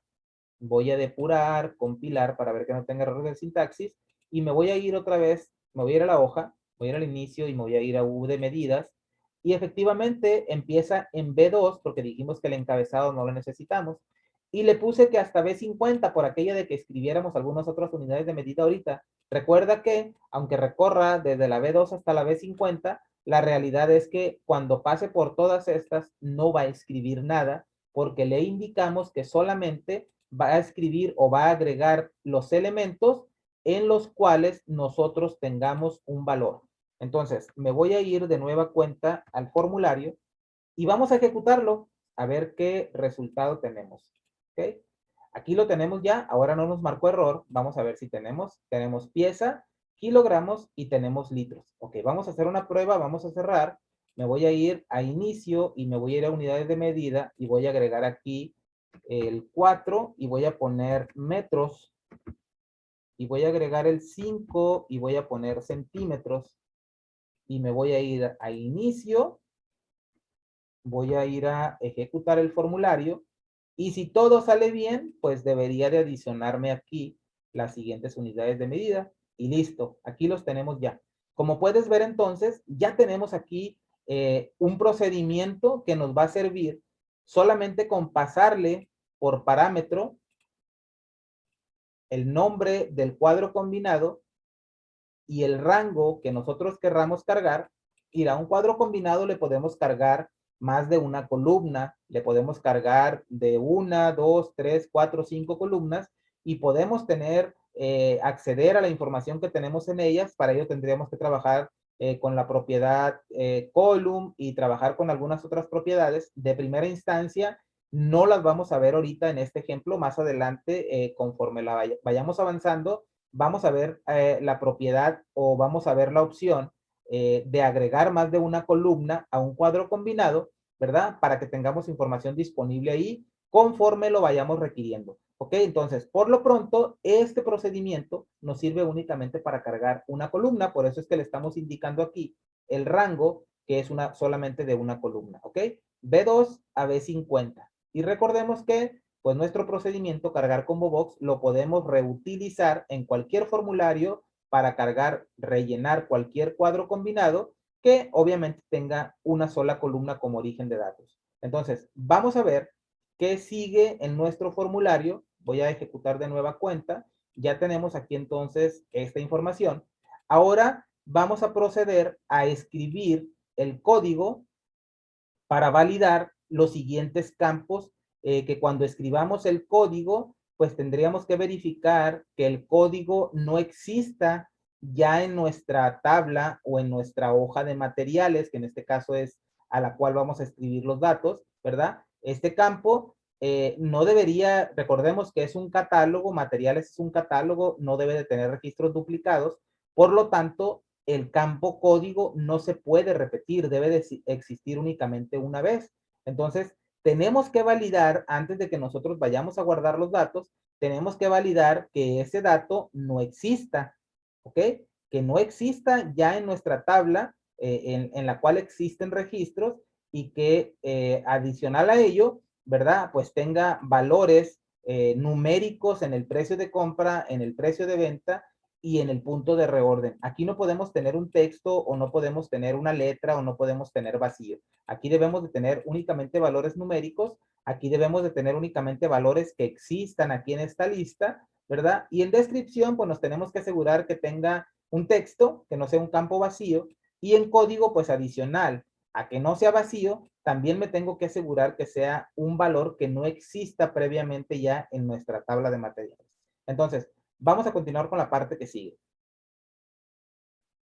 voy a depurar, compilar para ver que no tenga errores de sintaxis y me voy a ir otra vez, me voy a ir a la hoja, voy a ir al inicio y me voy a ir a U de medidas y efectivamente empieza en B2 porque dijimos que el encabezado no lo necesitamos y le puse que hasta B50 por aquella de que escribiéramos algunas otras unidades de medida ahorita. Recuerda que aunque recorra desde la B2 hasta la B50, la realidad es que cuando pase por todas estas no va a escribir nada porque le indicamos que solamente va a escribir o va a agregar los elementos en los cuales nosotros tengamos un valor. Entonces, me voy a ir de nueva cuenta al formulario y vamos a ejecutarlo a ver qué resultado tenemos. ¿Ok? Aquí lo tenemos ya, ahora no nos marcó error. Vamos a ver si tenemos pieza, kilogramos y tenemos litros. Ok, vamos a hacer una prueba, vamos a cerrar. Me voy a ir a inicio y me voy a ir a unidades de medida y voy a agregar aquí el 4 y voy a poner metros y voy a agregar el 5 y voy a poner centímetros y me voy a ir a inicio, voy a ir a ejecutar el formulario y si todo sale bien, pues debería de adicionarme aquí las siguientes unidades de medida y listo, aquí los tenemos ya. Como puedes ver entonces, ya tenemos aquí un procedimiento que nos va a servir solamente con pasarle por parámetro el nombre del cuadro combinado y el rango que nosotros querramos cargar. Y a un cuadro combinado le podemos cargar más de una columna, le podemos cargar de 1, 2, 3, 4, 5 columnas y podemos tener acceder a la información que tenemos en ellas. Para ello tendríamos que trabajar con la propiedad column y trabajar con algunas otras propiedades. De primera instancia, no las vamos a ver ahorita en este ejemplo. Más adelante, conforme la vayamos avanzando, vamos a ver la propiedad o vamos a ver la opción de agregar más de una columna a un cuadro combinado, ¿verdad? Para que tengamos información disponible ahí conforme lo vayamos requiriendo. ¿Ok? Entonces, por lo pronto, este procedimiento nos sirve únicamente para cargar una columna, por eso es que le estamos indicando aquí el rango, que es solamente de una columna. ¿Ok? B2 a B50. Y recordemos que, pues, nuestro procedimiento, cargar combo box, lo podemos reutilizar en cualquier formulario para cargar, rellenar cualquier cuadro combinado que obviamente tenga una sola columna como origen de datos. Entonces, vamos a ver qué sigue en nuestro formulario. Voy a ejecutar de nueva cuenta. Ya tenemos aquí entonces esta información. Ahora vamos a proceder a escribir el código para validar los siguientes campos que cuando escribamos el código, pues tendríamos que verificar que el código no exista ya en nuestra tabla o en nuestra hoja de materiales, que en este caso es a la cual vamos a escribir los datos, ¿verdad? Este campo no debería, recordemos que es un catálogo, materiales es un catálogo, no debe de tener registros duplicados, por lo tanto, el campo código no se puede repetir, debe de existir únicamente una vez. Entonces, tenemos que validar, antes de que nosotros vayamos a guardar los datos, tenemos que validar que ese dato no exista, ¿ok? Que no exista ya en nuestra tabla en la cual existen registros y que adicional a ello, ¿verdad? Pues tenga valores numéricos en el precio de compra, en el precio de venta y en el punto de reorden. Aquí no podemos tener un texto o no podemos tener una letra o no podemos tener vacío. Aquí debemos de tener únicamente valores numéricos. Aquí debemos de tener únicamente valores que existan aquí en esta lista, ¿verdad? Y en descripción, pues nos tenemos que asegurar que tenga un texto, que no sea un campo vacío. Y en código, pues adicional a que no sea vacío, también me tengo que asegurar que sea un valor que no exista previamente ya en nuestra tabla de materiales. Entonces, vamos a continuar con la parte que sigue.